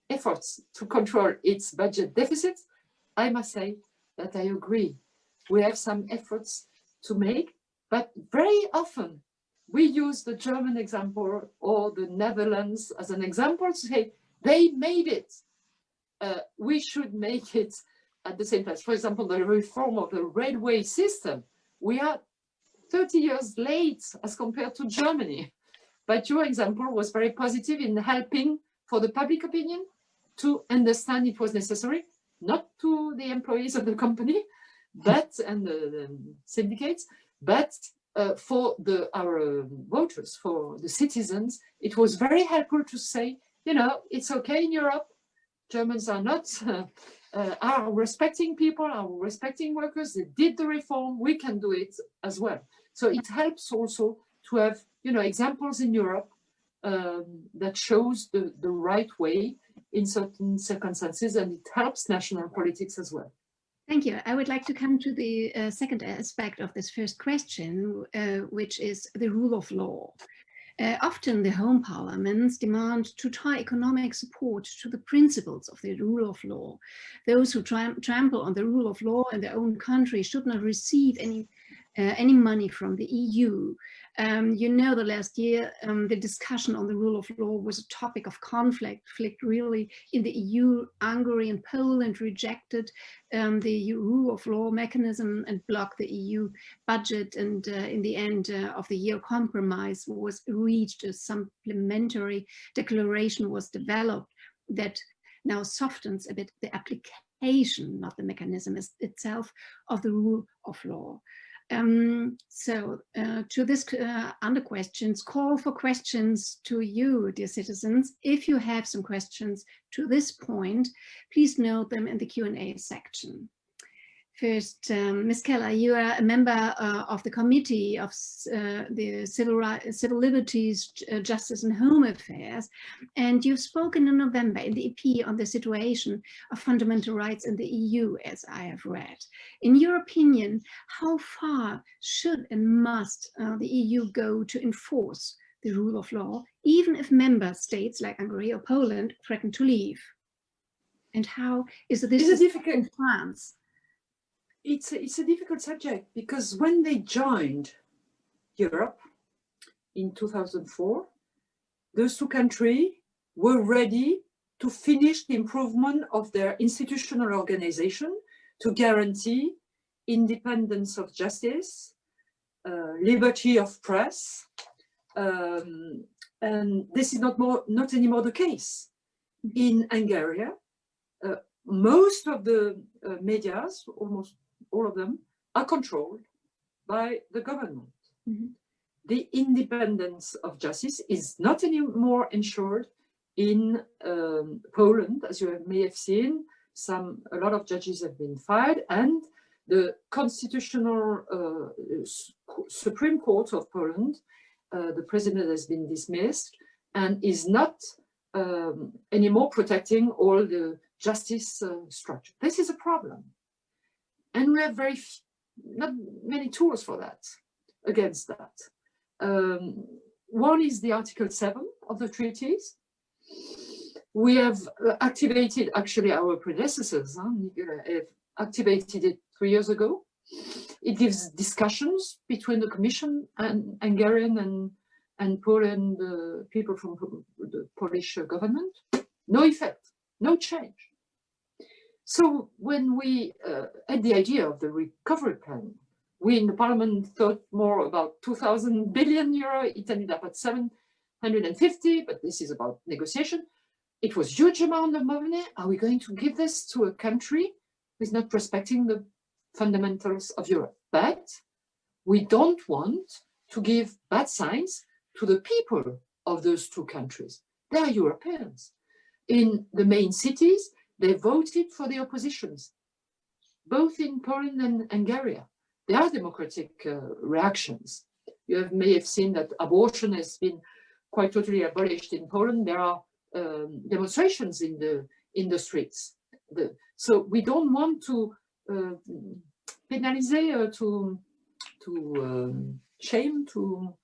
F: efforts to control its budget deficits, I must say that I agree. We have some efforts to make, but very often we use the German example or the Netherlands as an example to say they made it. We should make it at the same place. For example, the reform of the railway system. We are 30 years late as compared to Germany. But your example was very positive in helping for the public opinion to understand it was necessary, not to the employees of the company, but and the syndicates, but for our voters, for the citizens, it was very helpful to say, you know, it's okay in Europe. Germans are not are respecting people, are respecting workers. They did the reform. We can do it as well. So it helps also to have, you know, examples in Europe that shows the right way in certain circumstances, and it helps national politics as well.
D: Thank you. I would like to come to the second aspect of this first question, which is the rule of law. Often the home parliaments demand to tie economic support to the principles of the rule of law. Those who trample on the rule of law in their own country should not receive any money from the EU. You know, the last year, the discussion on the rule of law was a topic of conflict really in the EU. Hungary and Poland rejected the rule of law mechanism and blocked the EU budget. And in the end of the year, compromise was reached. A supplementary declaration was developed that now softens a bit the application, not the mechanism itself, of the rule of law. To this under questions, call for questions to you, dear citizens. If you have some questions to this point, please note them in the Q&A section. First, Ms. Keller, you are a member of the Committee of the Civil Liberties, Justice and Home Affairs, and you've spoken in November in the EP on the situation of fundamental rights in the EU, as I have read. In your opinion, how far should and must the EU go to enforce the rule of law, even if member states like Hungary or Poland threaten to leave? And how is this difficult in France?
F: It's a difficult subject, because when they joined Europe in 2004, those two countries were ready to finish the improvement of their institutional organization to guarantee independence of justice, liberty of press, and this is not anymore the case. In Hungary, most of the medias, almost all of them, are controlled by the government.
D: Mm-hmm.
F: The independence of justice is not anymore ensured in Poland, as you may have seen. A lot of judges have been fired, and the Constitutional Supreme Court of Poland, the president has been dismissed and is not anymore protecting all the justice structure. This is a problem. And we have not many tools for that, against that. One is the Article 7 of the treaties. We have activated, actually our predecessors, Nicola, have activated it 3 years ago. It gives discussions between the Commission and Hungarian and Poland, people from the Polish government. No effect, no change. So when we had the idea of the recovery plan, we in the Parliament thought more about 2,000 billion euro. It ended up at 750, but this is about negotiation. It was a huge amount of money. Are we going to give this to a country who is not respecting the fundamentals of Europe? But we don't want to give bad signs to the people of those two countries. They are Europeans. In the main cities, they voted for the oppositions, both in Poland and Hungary. There are democratic reactions. You may have seen that abortion has been quite totally abolished in Poland. There are demonstrations in the streets. So we don't want to penalize or to shame, to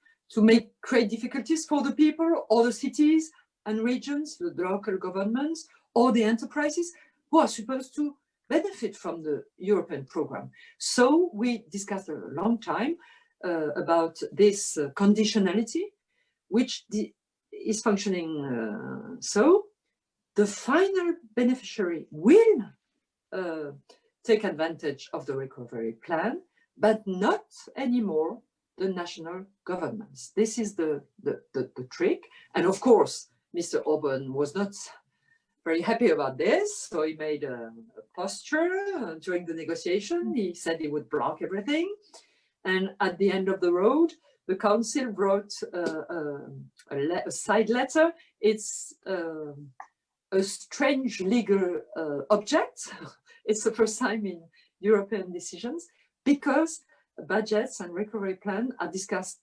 F: create difficulties for the people or the cities and regions, the local governments, or the enterprises who are supposed to benefit from the European program. So we discussed a long time about this conditionality, which is functioning so. The final beneficiary will take advantage of the recovery plan, but not anymore the national governments. This is the trick. And of course, Mr. Orban was not very happy about this, so he made a posture during the negotiation. He said he would block everything. And at the end of the road, the council wrote a side letter. It's a strange legal object. It's the first time in European decisions, because budgets and recovery plan are discussed,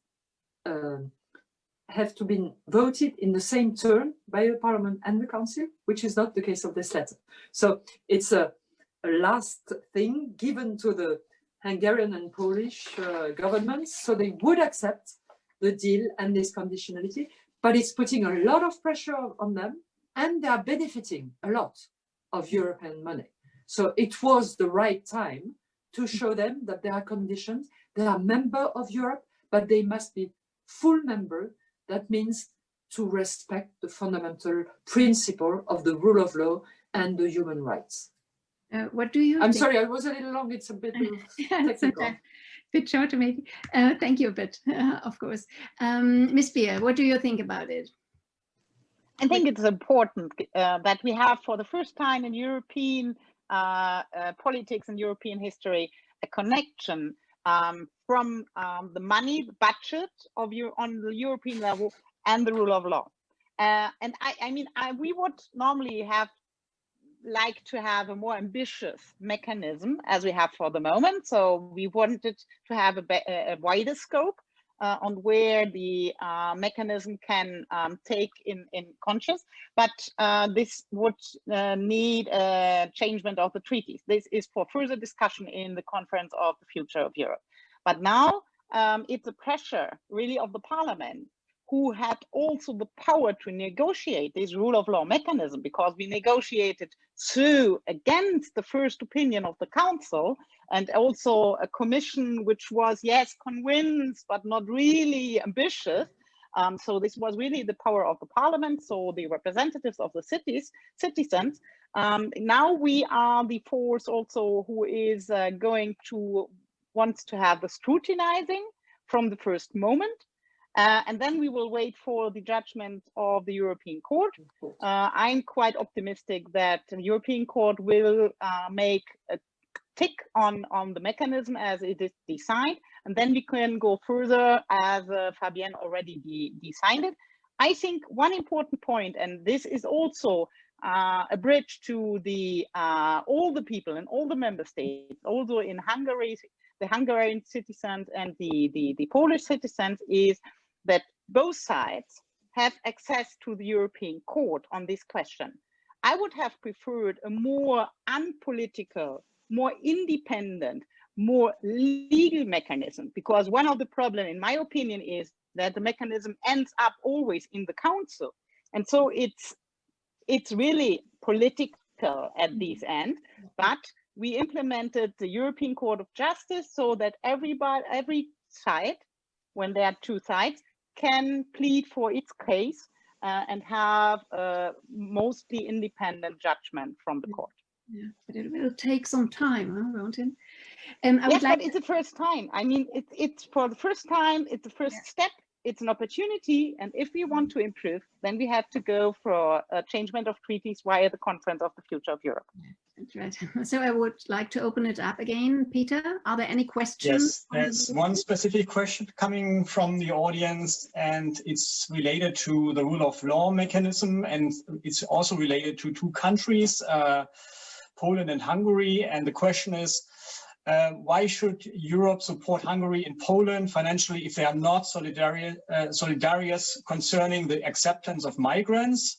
F: have to be voted in the same turn by the Parliament and the Council, which is not the case of this letter. So it's a last thing given to the Hungarian and Polish governments, so they would accept the deal and this conditionality, but it's putting a lot of pressure on them, and they are benefiting a lot of European money. So it was the right time to show them that there are conditions. They are member of Europe, but they must be full member. That means to respect the fundamental principle of the rule of law and the human rights.
D: What do you think?
F: I'm sorry, I was a little long. It's a bit technical.
D: A bit shorter, maybe. Thank you a bit, of course. Ms. Beer, what do you think about it?
B: I think it's important that we have, for the first time in European politics and European history, a connection from the money, the budget on the European level, and the rule of law. And I mean, we would normally have like to have a more ambitious mechanism as we have for the moment. So we wanted to have a wider scope on where the mechanism can take in conscience, but this would need a changement of the treaties. This is for further discussion in the Conference of the Future of Europe. But now it's a pressure really of the Parliament, who had also the power to negotiate this rule of law mechanism, because we negotiated through against the first opinion of the Council, and also a Commission which was, yes, convinced, but not really ambitious. So this was really the power of the Parliament, so the representatives of the citizens. Now we are the force also who is wants to have the scrutinizing from the first moment. And then we will wait for the judgment of the European Court. I'm quite optimistic that the European Court will make a tick on the mechanism as it is designed, and then we can go further as Fabienne already designed it. I think one important point, and this is also a bridge to the all the people in all the member states, also in Hungary, the Hungarian citizens and the Polish citizens, is that both sides have access to the European Court on this question. I would have preferred a more unpolitical, more independent, more legal mechanism, because one of the problems, in my opinion, is that the mechanism ends up always in the Council. And so it's really political at this end, but we implemented the European Court of Justice so that every side, when there are two sides, can plead for its case and have a mostly independent judgment from the court.
D: Yeah, but it will take some time, huh, won't it?
B: Yes, but it's the first time. I mean, it's for the first time, it's the first step, it's an opportunity. And if we want to improve, then we have to go for a changement of treaties via the Conference of the Future of Europe.
D: That's right. So I would like to open it up again. Peter, are there any questions?
E: Yes, there's one specific question coming from the audience, and it's related to the rule of law mechanism, and it's also related to two countries, Poland and Hungary. And the question is, why should Europe support Hungary and Poland financially if they are not solidarious concerning the acceptance of migrants?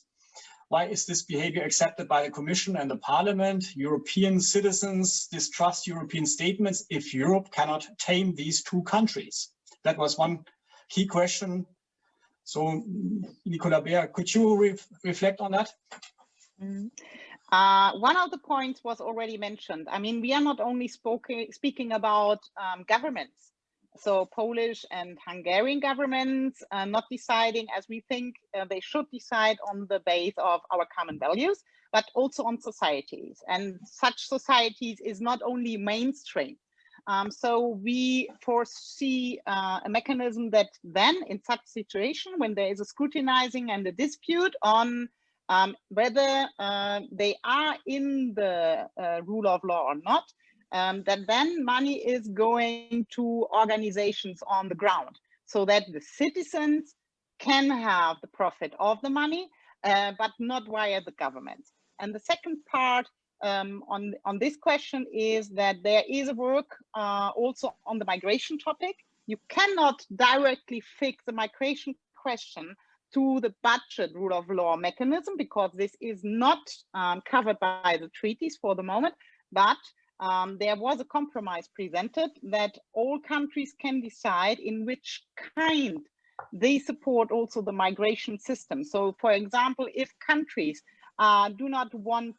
E: Why is this behavior accepted by the Commission and the Parliament? European citizens distrust European statements if Europe cannot tame these two countries. That was one key question. So, Nicola Beer, could you reflect on that?
B: One of the points was already mentioned. I mean, we are not only speaking about governments, so Polish and Hungarian governments not deciding as we think they should decide on the base of our common values, but also on societies. And such societies is not only mainstream. So we foresee a mechanism that then in such situation, when there is a scrutinizing and a dispute on whether they are in the rule of law or not, that then money is going to organizations on the ground so that the citizens can have the profit of the money, but not via the government. And the second part on this question is that there is a work also on the migration topic. You cannot directly fix the migration question to the budget rule of law mechanism, because this is not covered by the treaties for the moment, but there was a compromise presented that all countries can decide in which kind they support also the migration system. So, for example, if countries do not want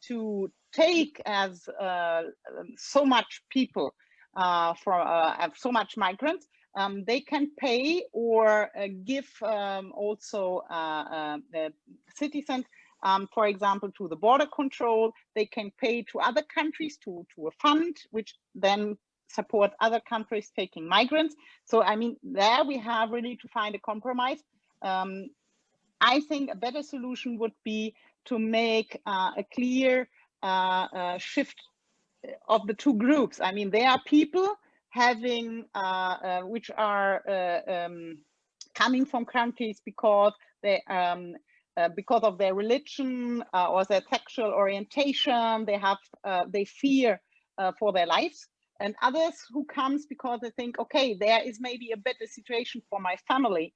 B: to take as so much people so much migrants, they can pay or give also the citizens, for example, to the border control. They can pay to other countries to a fund, which then support other countries taking migrants. So, I mean, there we have really to find a compromise. I think a better solution would be to make a clear shift of the two groups. I mean, there are people having which are coming from countries because they because of their religion or their sexual orientation, they fear for their lives. And others who comes because they think, okay, there is maybe a better situation for my family,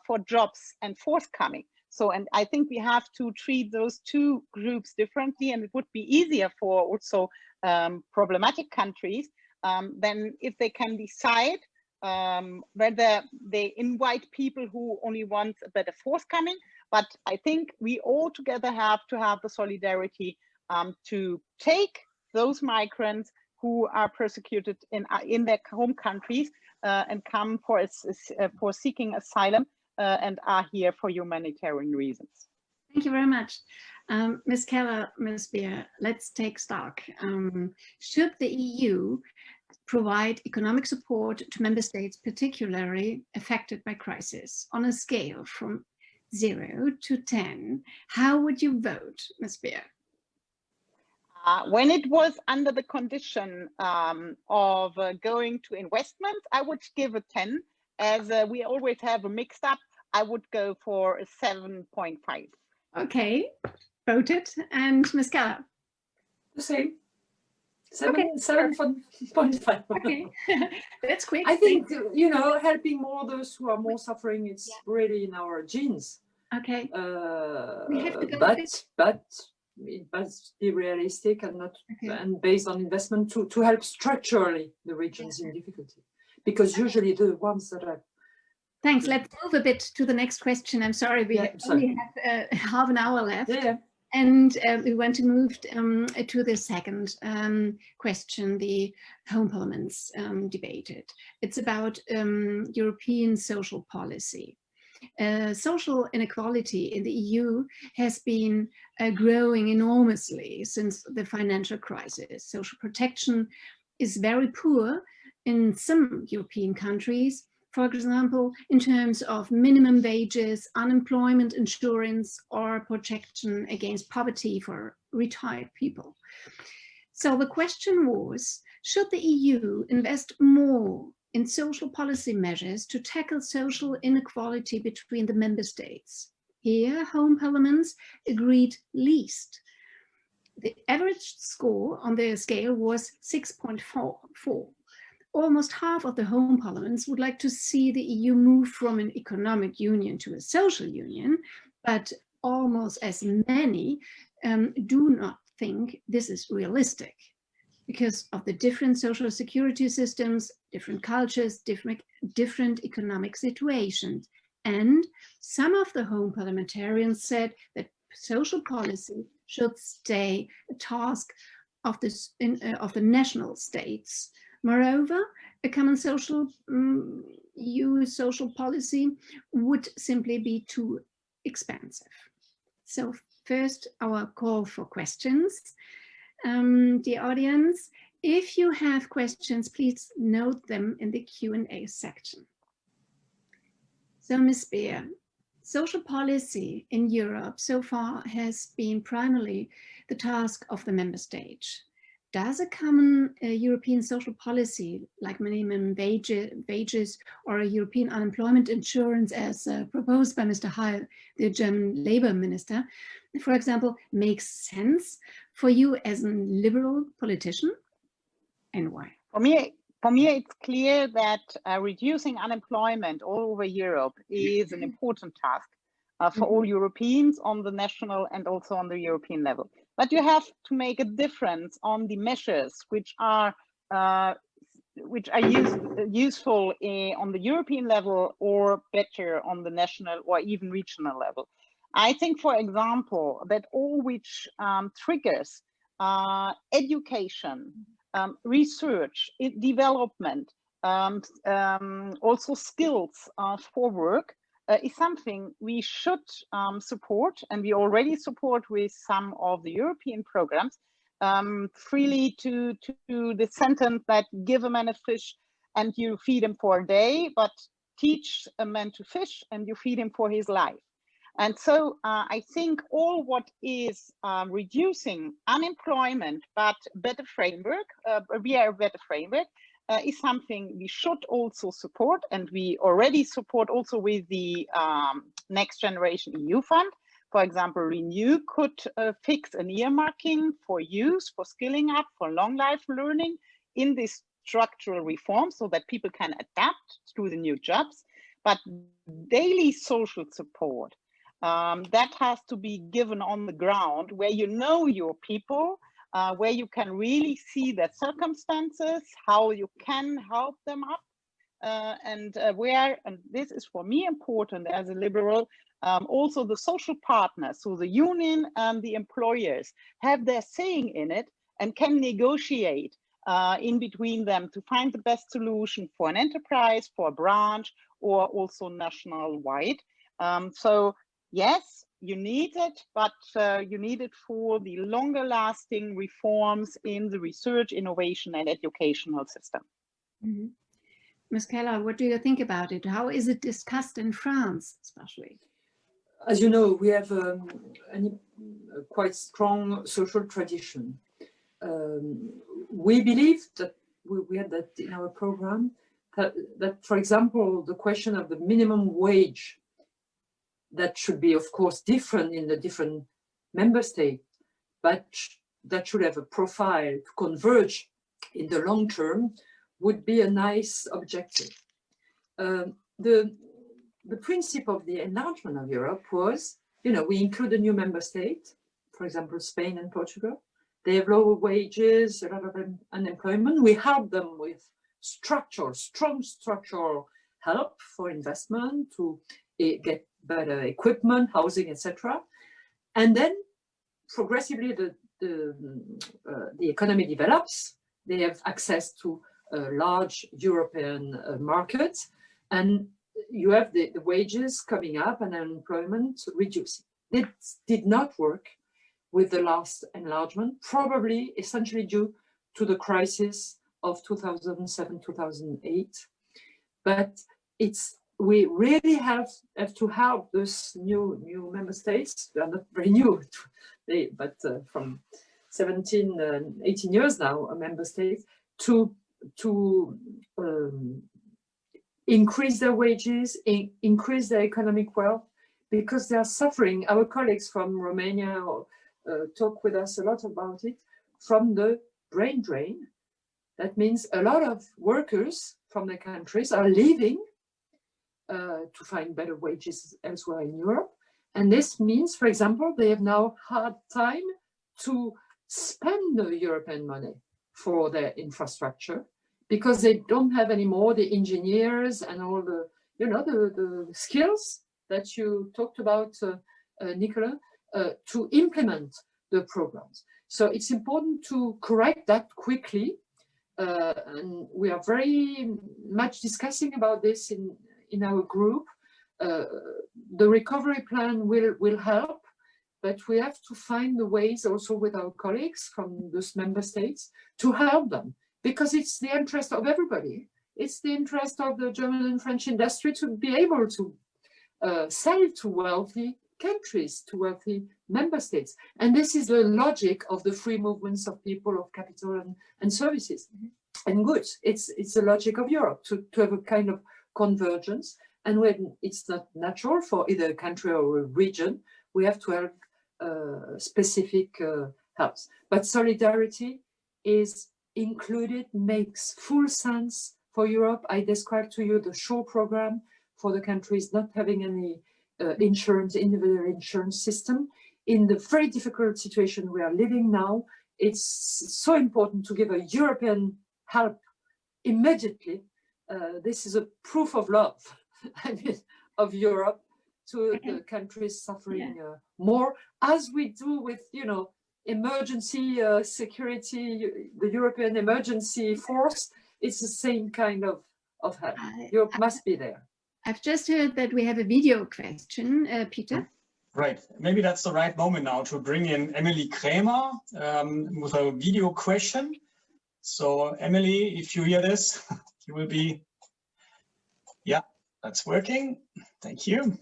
B: for jobs and forthcoming. So, and I think we have to treat those two groups differently, and it would be easier for also problematic countries than if they can decide whether they invite people who only want a better forthcoming. But I think we all together have to have the solidarity to take those migrants who are persecuted in their home countries and come for seeking asylum and are here for humanitarian reasons.
D: Thank you very much. Ms. Keller, Ms. Beer, let's take stock. Should the EU provide economic support to member states particularly affected by crisis on a scale from 0 to 10? How would you vote, Ms. Beer?
B: When it was under the condition of going to investment, I would give a 10. As we always have a mixed up, I would go for a 7.5.
D: Okay, voted. And Ms. Keller?
F: The same. 7.5.
D: Okay, that's quick.
F: I think, you know, helping more those who are more suffering, it's really in our genes.
D: Okay. We have to go
F: but it must be realistic and not and based on investment to help structurally the regions in difficulty, because usually the ones that are.
D: Thanks. Let's move a bit to the next question. I'm sorry, we only have half an hour left. And we want to move to the second question the home parliaments debated. It's about European social policy. Social inequality in the EU has been growing enormously since the financial crisis. Social protection is very poor in some European countries, for example, in terms of minimum wages, unemployment insurance, or protection against poverty for retired people. So the question was, should the EU invest more in social policy measures to tackle social inequality between the member states? Here, home parliaments agreed least. The average score on their scale was 6.44. Almost half of the home parliaments would like to see the EU move from an economic union to a social union, but almost as many do not think this is realistic because of the different social security systems, different cultures, different economic situations. And some of the home parliamentarians said that social policy should stay a task of the national states. Moreover, a common social EU social policy would simply be too expensive. So first, our call for questions. Dear audience, if you have questions, please note them in the Q&A section. So, Ms. Beer, social policy in Europe so far has been primarily the task of the member states. Does a common European social policy like minimum wages or a European unemployment insurance as proposed by Mr. Heil, the German Labour Minister, for example, make sense for you as a liberal politician, and why?
B: For me, it's clear that reducing unemployment all over Europe is an important task for all Europeans on the national and also on the European level. But you have to make a difference on the measures which are useful on the European level or better on the national or even regional level. I think, for example, that all which triggers education, research, development, also skills for work, is something we should support, and we already support with some of the European programs, freely to the sentence that give a man a fish and you feed him for a day, but teach a man to fish and you feed him for his life. And so I think all what is reducing unemployment, but better framework, via a better framework, is something we should also support, and we already support also with the Next Generation EU Fund For example, Renew could fix an earmarking for youth, for skilling up, for long life learning in this structural reform so that people can adapt to the new jobs. But daily social support, that has to be given on the ground where you know your people, where you can really see their circumstances, how you can help them up, and this is for me important as a liberal, also the social partners, so the union and the employers have their saying in it and can negotiate in between them to find the best solution for an enterprise, for a branch, or also national-wide. So yes, you need it, but you need it for the longer-lasting reforms in the research, innovation, and educational system.
D: Mm-hmm. Ms. Keller, what do you think about it? How is it discussed in France, especially?
F: As you know, we have a quite strong social tradition. We believe that we had that in our program, that, for example, the question of the minimum wage, that should be, of course, different in the different member states, but that should have a profile to converge in the long term, would be a nice objective. The principle of the enlargement of Europe was, we include a new member state, for example, Spain and Portugal. They have lower wages, a lot of unemployment. We help them with strong structural help for investment to get better equipment, housing, etc. And then progressively the economy develops. They have access to large European markets, and you have the wages coming up and unemployment reducing. It did not work with the last enlargement, probably essentially due to the crisis of 2007-2008. But we really have to help those new member states. They are not very new, but from 17, 18 years now, a member state, to increase their wages, increase their economic wealth, because they are suffering. Our colleagues from Romania talk with us a lot about it, from the brain drain. That means a lot of workers from their countries are leaving to find better wages elsewhere in Europe. And this means, for example, they have now hard time to spend the European money for their infrastructure, because they don't have anymore the engineers and all the, the skills that you talked about, Nicola, to implement the programs. So it's important to correct that quickly. And we are very much discussing about this in our group. The recovery plan will help, but we have to find the ways also with our colleagues from those member states to help them, because it's the interest of everybody. It's the interest of the German and French industry to be able to sell to wealthy countries, to wealthy member states. And this is the logic of the free movements of people, of capital and services and goods. It's the logic of Europe to have a kind of convergence. And when it's not natural for either a country or a region, we have to help specific helps. But solidarity is included, makes full sense for Europe. I described to you the SURE program for the countries not having any individual insurance system. In the very difficult situation we are living now, it's so important to give a European help immediately. This is a proof of love of Europe to the countries suffering more, as we do with, emergency security, the European emergency force. It's the same kind of help. Europe must be there.
D: I've just heard that we have a video question, Peter.
E: Right, maybe that's the right moment now to bring in Emily Kramer with a video question. So Emily, if you hear this, you will be, yeah, that's working. Thank you.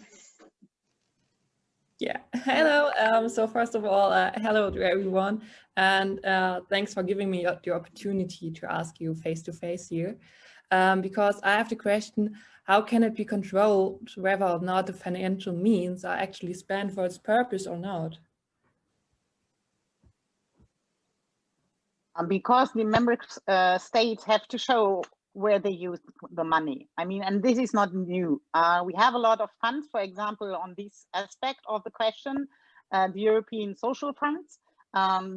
H: Yeah, hello. So first of all, hello to everyone, and thanks for giving me the opportunity to ask you face to face here. because I have the question, how can it be controlled whether or not the financial means are actually spent for its purpose or not?
B: Because the member states have to show where they use the money. I mean, and this is not new. We have a lot of funds, for example, on this aspect of the question, the European social funds.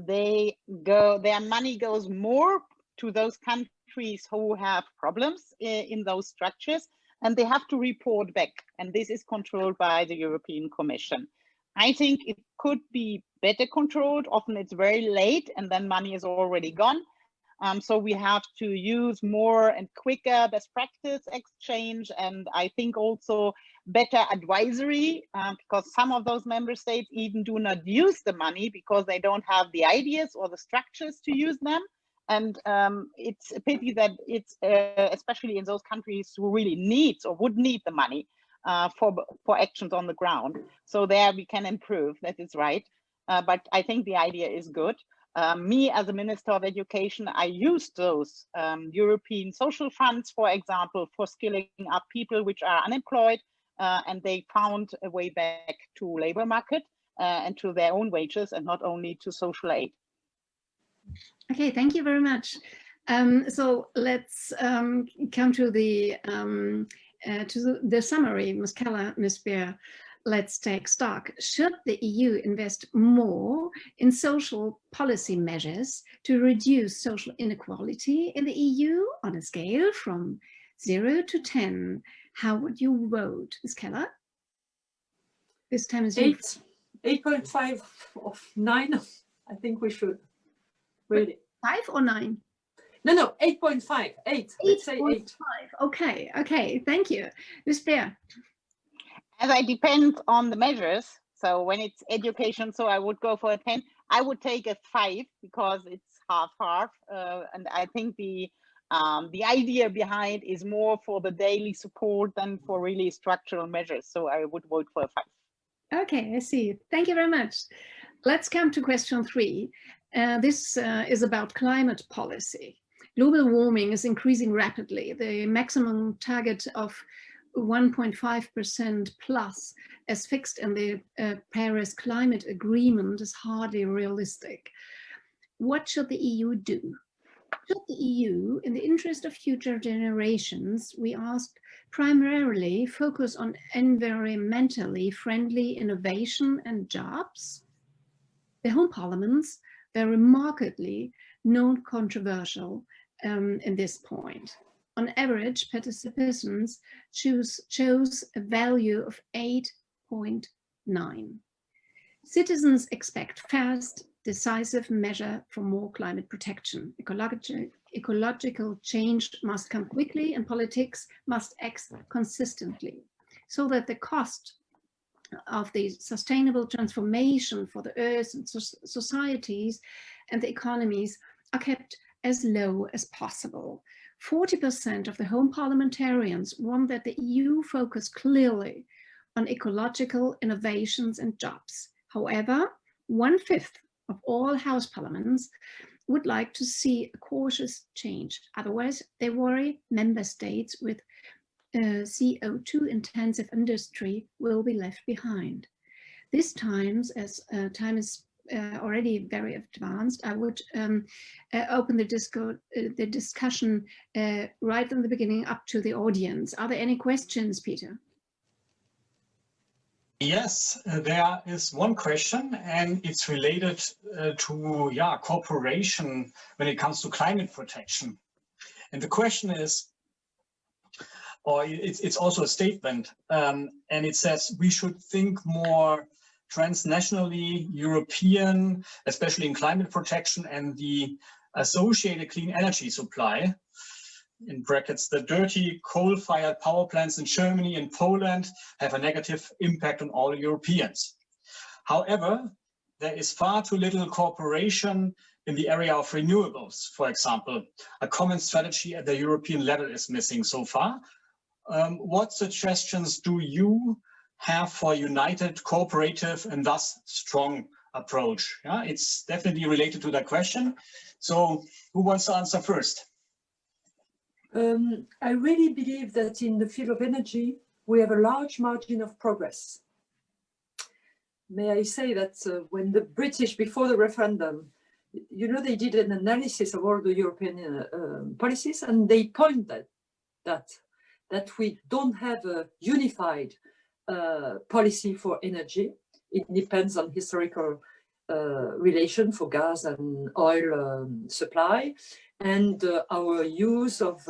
B: Their money goes more to those countries who have problems in those structures, and they have to report back. And this is controlled by the European Commission. I think it could be better controlled. Often it's very late and then money is already gone. So we have to use more and quicker best practice exchange, and I think also better advisory, because some of those member states even do not use the money because they don't have the ideas or the structures to use them. And it's a pity that it's especially in those countries who really needs or would need the money for actions on the ground. So there we can improve, that is right. But I think the idea is good. Me as a Minister of Education, I used those European social funds, for example, for skilling up people which are unemployed, and they found a way back to labor market and to their own wages and not only to social aid.
D: Okay, thank you very much. So let's come to the summary, Ms. Keller, Ms. Beer. Let's take stock. Should the EU invest more in social policy measures to reduce social inequality in the EU on a scale from 0 to 10? How would you vote, Ms. Keller? This time is
F: 8.5 of 9. I think we should. Really.
D: 5 or 9?
F: No, 8.5. 8. Let's say 8.
D: Okay, thank you. Ms. Beer.
B: As I depend on the measures, so when it's education, so I would go for a 10. I would take a 5 because it's half-half, and I think the idea behind is more for the daily support than for really structural measures. So I would vote for a 5.
D: Okay, I see. Thank you very much. Let's come to question 3. This is about climate policy. Global warming is increasing rapidly. The maximum target of 1.5% plus as fixed in the Paris Climate Agreement is hardly realistic. What should the EU do? Should the EU, in the interest of future generations, we asked, primarily focus on environmentally friendly innovation and jobs? The home parliaments were remarkably non-controversial in this point. On average, participants chose a value of 8.9. Citizens expect fast, decisive measure for more climate protection. Ecological change must come quickly and politics must act consistently so that the cost of the sustainable transformation for the earth and societies and the economies are kept as low as possible. 40% of the home parliamentarians want that the EU focus clearly on ecological innovations and jobs. However, 1/5 of all house parliaments would like to see a cautious change. Otherwise, they worry member states with CO2 intensive industry will be left behind. This time, as time is already very advanced, I would open the discussion right in the beginning up to the audience. Are there any questions, Peter?
E: Yes, there is one question, and it's related to cooperation when it comes to climate protection. And the question is, or it's also a statement, and it says we should think more transnationally, European, especially in climate protection and the associated clean energy supply. In brackets, the dirty coal-fired power plants in Germany and Poland have a negative impact on all Europeans. However, there is far too little cooperation in the area of renewables, for example. A common strategy at the European level is missing so far. What suggestions do you have for a united, cooperative, and thus strong approach? Yeah, it's definitely related to that question. So who wants to answer first?
F: I really believe that in the field of energy, we have a large margin of progress. May I say that when the British, before the referendum, you know, they did an analysis of all the European policies, and they pointed that we don't have a unified policy for energy. It depends on historical relation for gas and oil supply, and our use of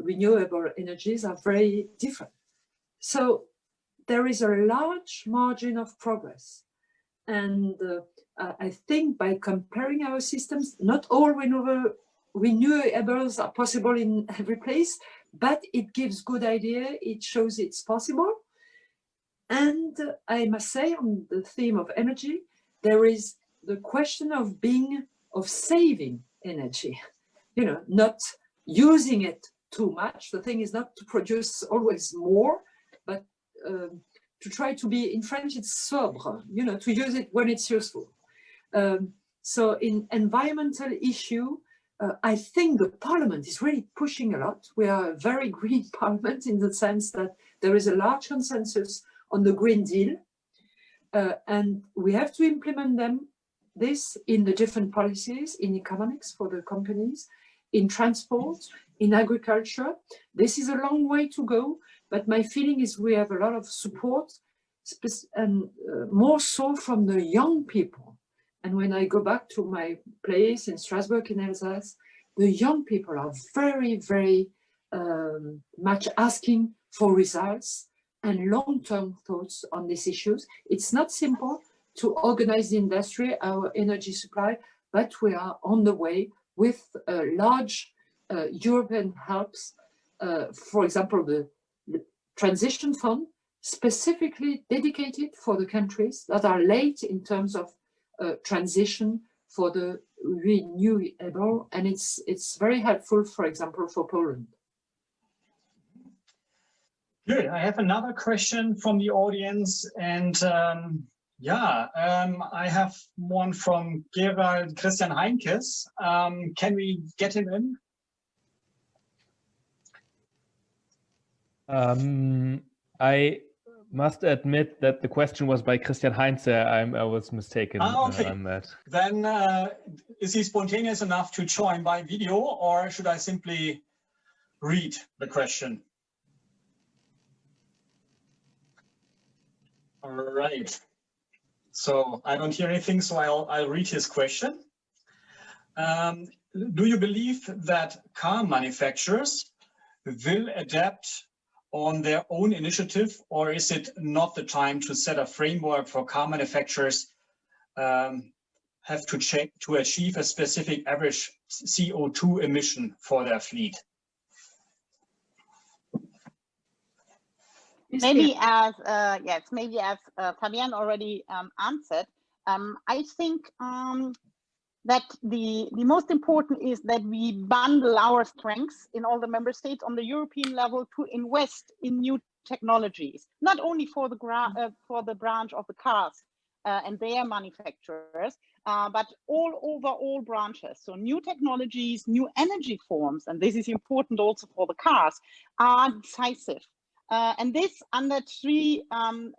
F: renewable energies are very different. So there is a large margin of progress. And I think by comparing our systems, not all renewables are possible in every place, but it gives good idea, it shows it's possible. And I must say, on the theme of energy, there is the question of saving energy, you know, not using it too much. The thing is not to produce always more, but to try to be, in French, it's sobre, you know, to use it when it's useful. So in environmental issue, I think the Parliament is really pushing a lot. We are a very green Parliament in the sense that there is a large consensus on the Green Deal, and we have to implement this in the different policies, in economics for the companies, in transport, in agriculture. This is a long way to go, but my feeling is we have a lot of support, and more so from the young people. And when I go back to my place in Strasbourg in Alsace, the young people are very, very much asking for results and long-term thoughts on these issues. It's not simple to organize the industry, our energy supply, but we are on the way with large European helps. For example, the transition fund, specifically dedicated for the countries that are late in terms of transition for the renewable, and it's very helpful, for example, for Poland.
E: Good. I have another question from the audience, and I have one from Gerald Christian Heinkes. Can we get him in?
I: I must admit that the question was by Christian Heinze. I was mistaken
E: okay.
I: on that.
E: Then is he spontaneous enough to join by video, or should I simply read the question? All right. So I don't hear anything, so I'll read his question. Do you believe that car manufacturers will adapt on their own initiative, or is it not the time to set a framework for car manufacturers have to check to achieve a specific average CO2 emission for their fleet?
B: Maybe as Fabienne already answered, I think that the most important is that we bundle our strengths in all the member states on the European level to invest in new technologies, not only for the branch of the cars and their manufacturers, but all over all branches. So new technologies, new energy forms, and this is important also for the cars, are decisive. And this under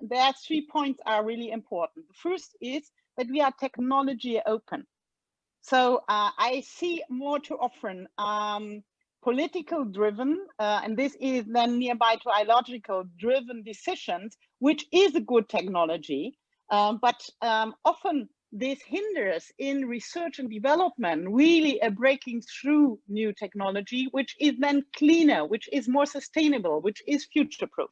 B: there are 3 points are really important. The first is that we are technology open. So I see more too often political driven, and this is then nearby to ideological driven decisions, which is a good technology, but often this hinders in research and development, really a breaking through new technology, which is then cleaner, which is more sustainable, which is future-proof.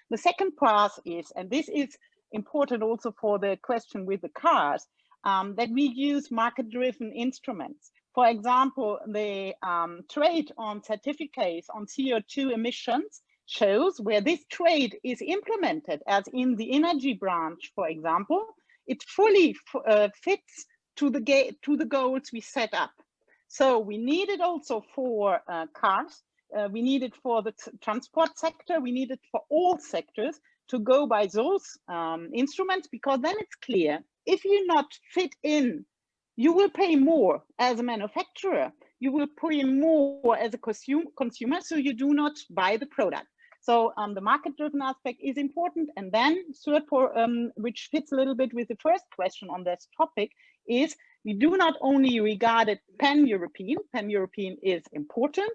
B: The second part is, and this is important also for the question with the cars, that we use market-driven instruments. For example, the trade on certificates on CO2 emissions shows where this trade is implemented, as in the energy branch, for example, it fully fits to the goals we set up. So we need it also for cars, we need it for the transport sector, we need it for all sectors to go by those instruments, because then it's clear, if you not fit in, you will pay more as a manufacturer. you will pay more as a consumer, so you do not buy the product. So the market-driven aspect is important. And then third, which fits a little bit with the first question on this topic, is we do not only regard it pan-European. Pan-European is important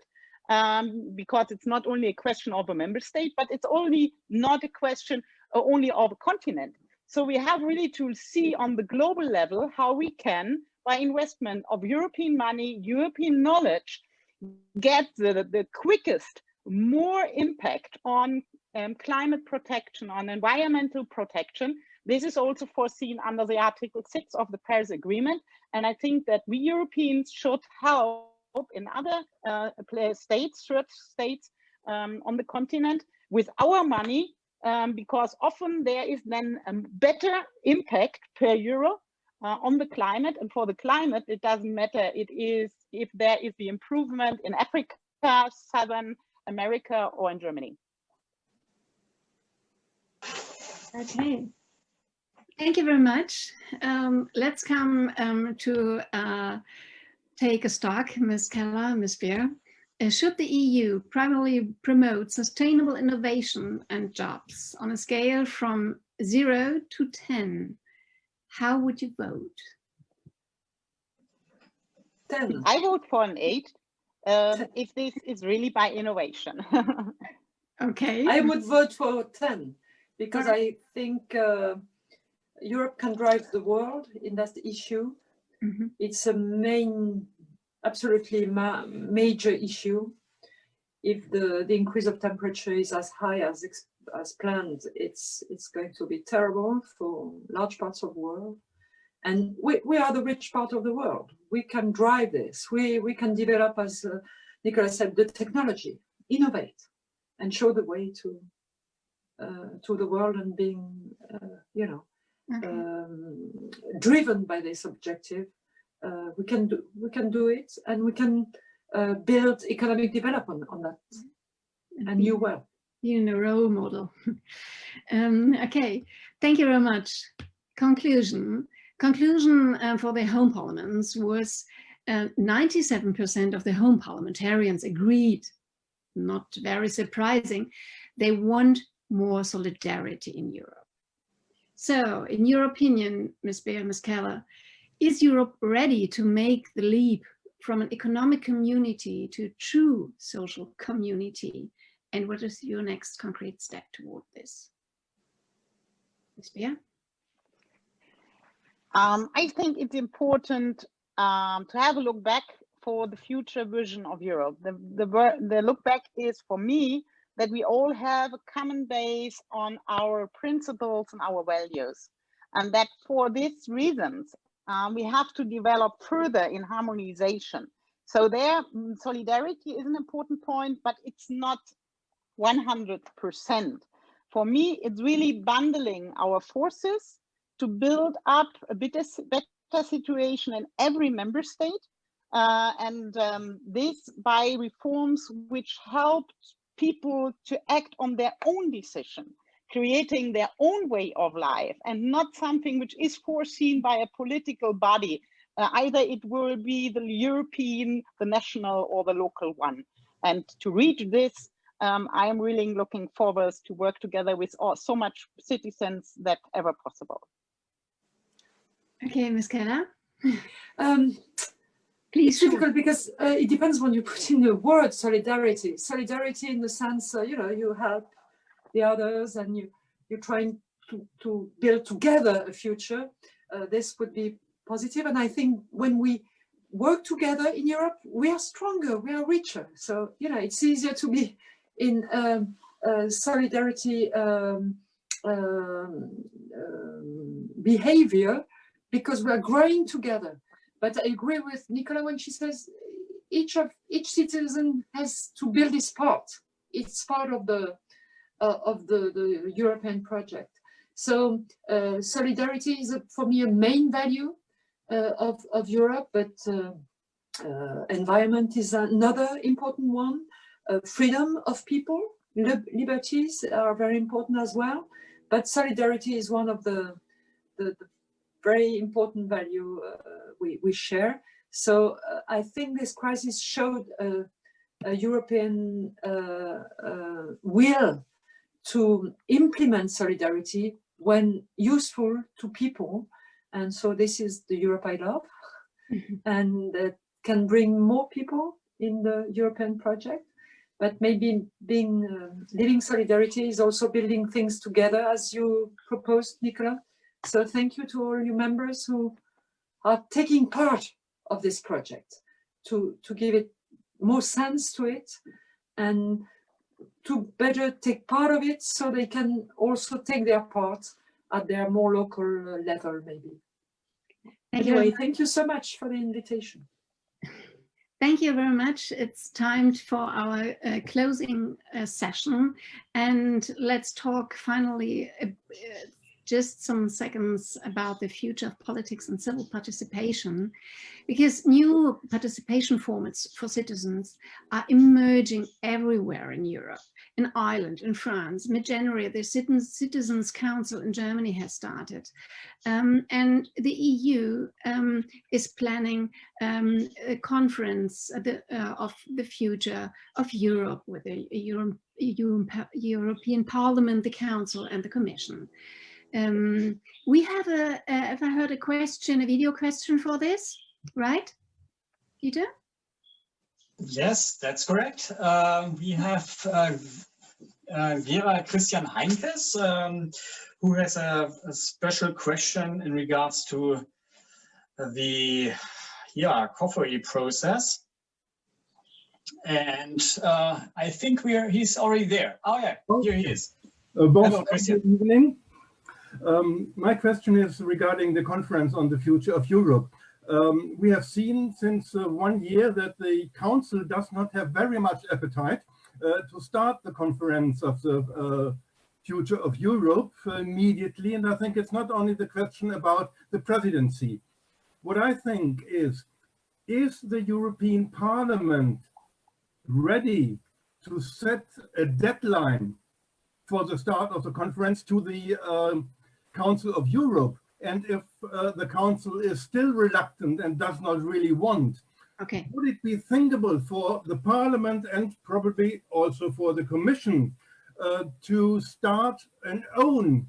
B: because it's not only a question of a member state, but it's only not a question only of a continent. So we have really to see on the global level how we can, by investment of European money, European knowledge, get the quickest, more impact on climate protection, on environmental protection. This is also foreseen under the Article 6 of the Paris Agreement. And I think that we Europeans should help in other states, third states on the continent with our money, because often there is then a better impact per euro on the climate. And for the climate, it doesn't matter it is if there is the improvement in Africa, Southern America, or in Germany.
D: Okay. Thank you very much. Let's come to take a stock, Ms. Keller, Ms. Beer. Should the EU primarily promote sustainable innovation and jobs on a scale from 0 to 10, how would you vote?
F: 10.
B: I vote for an 8 if this is really by innovation.
D: Okay.
F: I would vote for 10 because I think Europe can drive the world in that issue.
D: Mm-hmm.
F: It's a absolutely major issue. If the increase of temperature is as high as planned, it's going to be terrible for large parts of the world. And we are the rich part of the world. We can drive this. We can develop, as Nicola said, the technology, innovate, and show the way to the world, and being, driven by this objective. We can do it, and we can build economic development on that a new way.
D: Being a role model. Okay, thank you very much. Conclusion for the home parliaments was 97% of the home parliamentarians agreed, not very surprising, they want more solidarity in Europe. So, in your opinion, Ms. Beer, Ms. Keller, is Europe ready to make the leap from an economic community to a true social community? And what is your next concrete step toward this? Ms. Beer?
B: I think it's important to have a look back for the future vision of Europe. The look back is, for me, that we all have a common base on our principles and our values. And that for these reasons, we have to develop further in harmonization. So there, solidarity is an important point, but it's not 100%. For me, it's really bundling our forces to build up a better situation in every member state. This by reforms which help people to act on their own decision, creating their own way of life, and not something which is foreseen by a political body. Either it will be the European, the national, or the local one. And to reach this, I am really looking forward to work together with so much citizens that ever possible.
D: Okay, Ms. Keller.
F: It's difficult because it depends when you put in the word solidarity. Solidarity in the sense, you help the others and you're trying to build together a future. This would be positive. And I think when we work together in Europe, we are stronger, we are richer. So, it's easier to be in solidarity behavior because we are growing together. But I agree with Nicola when she says each citizen has to build his part. It's part of the European project. So solidarity is for me a main value of Europe, but environment is another important one. Freedom of people, liberties are very important as well. But solidarity is one of the very important value we share. So I think this crisis showed a European will to implement solidarity when useful to people. And so this is the Europe I love, and that can bring more people in the European project. But maybe living solidarity is also building things together, as you proposed, Nicola. So thank you to all you members who are taking part of this project to give it more sense to it and to better take part of it, so they can also take their part at their more local level, maybe. Anyway, thank you so much for the invitation.
D: Thank you very much. It's time for our closing session. And let's talk finally just some seconds about the future of politics and civil participation, because new participation formats for citizens are emerging everywhere in Europe. In Ireland, in France, mid-January, the Citizens' Council in Germany has started. And the EU is planning a conference of the future of Europe with the European Parliament, the Council and the Commission. We have if I heard a video question for this, right, Peter?
E: Yes, that's correct. We have Vera Christian Heinkes, who has a special question in regards to the COFOE process. And I think he's already there. Oh yeah, here he is. Hello, Christian.
J: Good evening. My question is regarding the conference on the future of Europe. We have seen since 1 year that the Council does not have very much appetite to start the conference of the future of Europe immediately. And I think it's not only the question about the presidency. What I think is the European Parliament ready to set a deadline for the start of the conference to the Council of Europe? And if the Council is still reluctant and does not really want, would it be thinkable for the Parliament and probably also for the Commission to start an own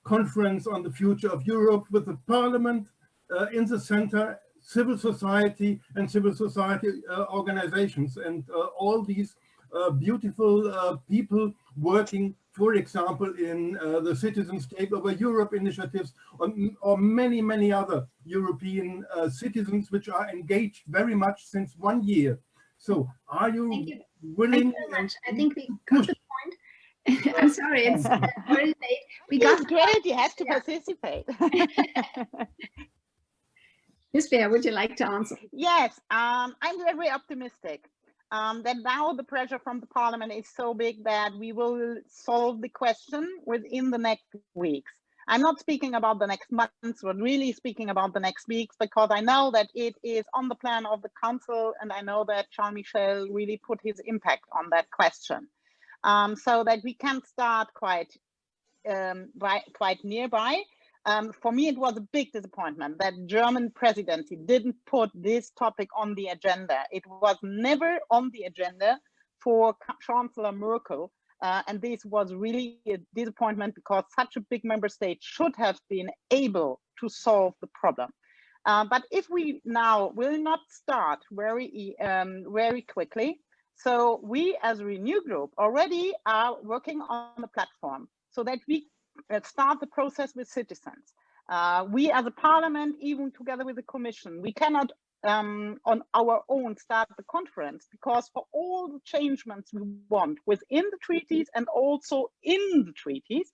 J: conference on the future of Europe with the Parliament in the center, civil society and civil society organizations, and all these beautiful people working, for example, in the Citizens Take Over Europe initiatives, or many, many other European citizens which are engaged very much since 1 year. So are you willing?
D: Thank you very much. I think we got the point. I'm sorry, it's very late. We got
B: great, you have to participate.
D: Ms. Beer, would you like to answer?
B: Yes, I'm very optimistic. That now the pressure from the Parliament is so big that we will solve the question within the next weeks. I'm not speaking about the next months, but really speaking about the next weeks, because I know that it is on the plan of the Council, and I know that Charles Michel really put his impact on that question, so that we can start quite nearby. For me, it was a big disappointment that German presidency didn't put this topic on the agenda. It was never on the agenda for Chancellor Merkel. And this was really a disappointment, because such a big member state should have been able to solve the problem. But if we now will not start very quickly, so we as a Renew Group already are working on a platform so that we start the process with citizens. We as a Parliament, even together with the Commission, we cannot on our own start the conference, because for all the changements we want within the treaties and also in the treaties,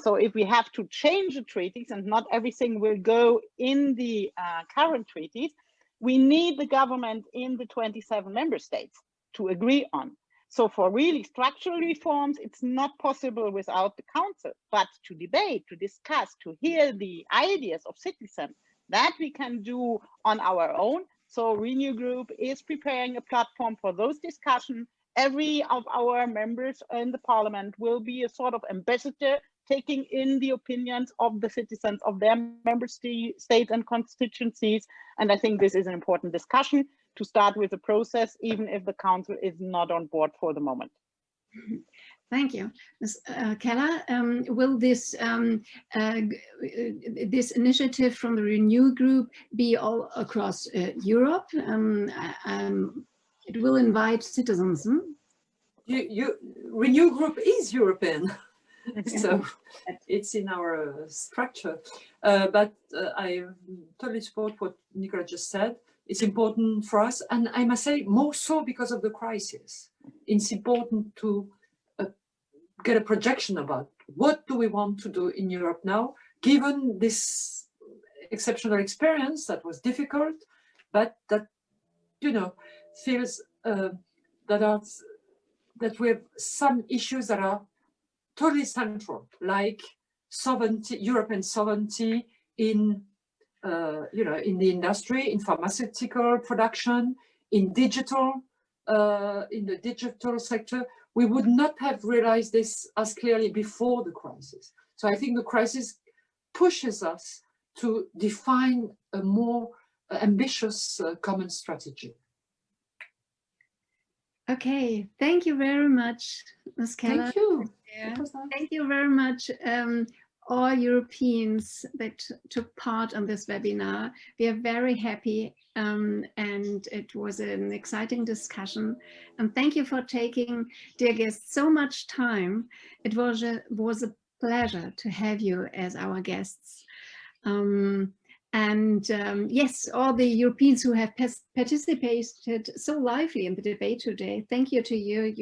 B: so if we have to change the treaties and not everything will go in the current treaties, we need the government in the 27 member states to agree on. So for really structural reforms, it's not possible without the Council, but to debate, to discuss, to hear the ideas of citizens, that we can do on our own. So Renew Group is preparing a platform for those discussions. Every of our members in the Parliament will be a sort of ambassador taking in the opinions of the citizens of their member states and constituencies. And I think this is an important discussion to start with the process, even if the Council is not on board for the moment.
D: Thank you. Ms. Keller, will this this initiative from the Renew Group be all across Europe? It will invite citizens.
F: Renew Group is European, so it's in our structure. But I totally support what Nicola just said. It's important for us, and I must say more so because of the crisis. It's important to get a projection about what do we want to do in Europe now, given this exceptional experience that was difficult, but that, you know, feels that we have some issues that are totally central, like sovereignty, European sovereignty in, you know, in the industry, in pharmaceutical production, in digital, in the digital sector. We would not have realized this as clearly before the crisis. So I think the crisis pushes us to define a more ambitious common strategy.
D: Okay, thank you very much, Ms. Keller.
F: Thank you.
D: Yeah. Thank you very much, all Europeans that took part on this webinar. We are very happy and it was an exciting discussion. And thank you for taking, dear guests, so much time. It was a pleasure to have you as our guests. Yes, all the Europeans who have participated so lively in the debate today, thank you to you.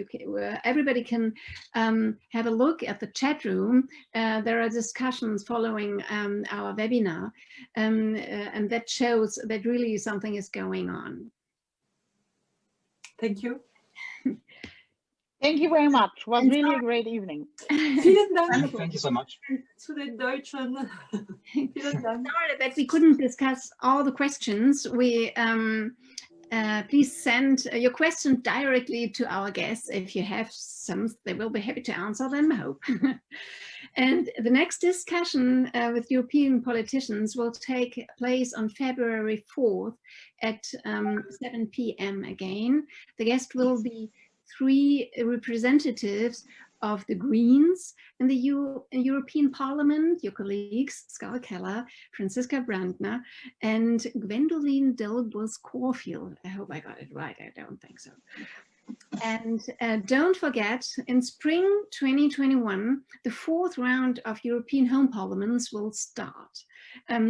D: Everybody can have a look at the chat room. There are discussions following our webinar, and that shows that really something is going on.
F: Thank you.
B: Thank you very much. It was really a great evening.
F: Vielen Dank.
E: Thank you so much.
F: Zu den Deutschen. Vielen Dank.
D: Sorry that we couldn't discuss all the questions. We please send your question directly to our guests. If you have some, they will be happy to answer them, I hope. And the next discussion with European politicians will take place on February 4th at 7 p.m. again. The guest will be 3 representatives of the Greens in the European Parliament, your colleagues, Nicola Keller, Franziska Brandner, and Gwendoline Delbos-Corfield. I hope I got it right, I don't think so. And don't forget, in spring 2021, the 4th round of European Home Parliaments will start.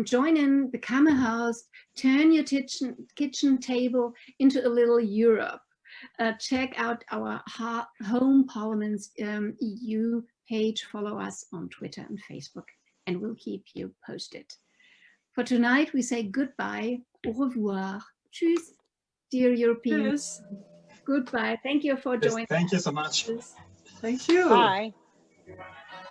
D: Join in, become a host, turn your kitchen table into a little Europe. Check out our Home Parliaments EU page, follow us on Twitter and Facebook, and we'll keep you posted. For tonight, we say goodbye, au revoir, tschüss, dear Europeans. Tschüss. Goodbye, thank you for joining.
E: Thank you so much.
F: Thank you.
B: Bye.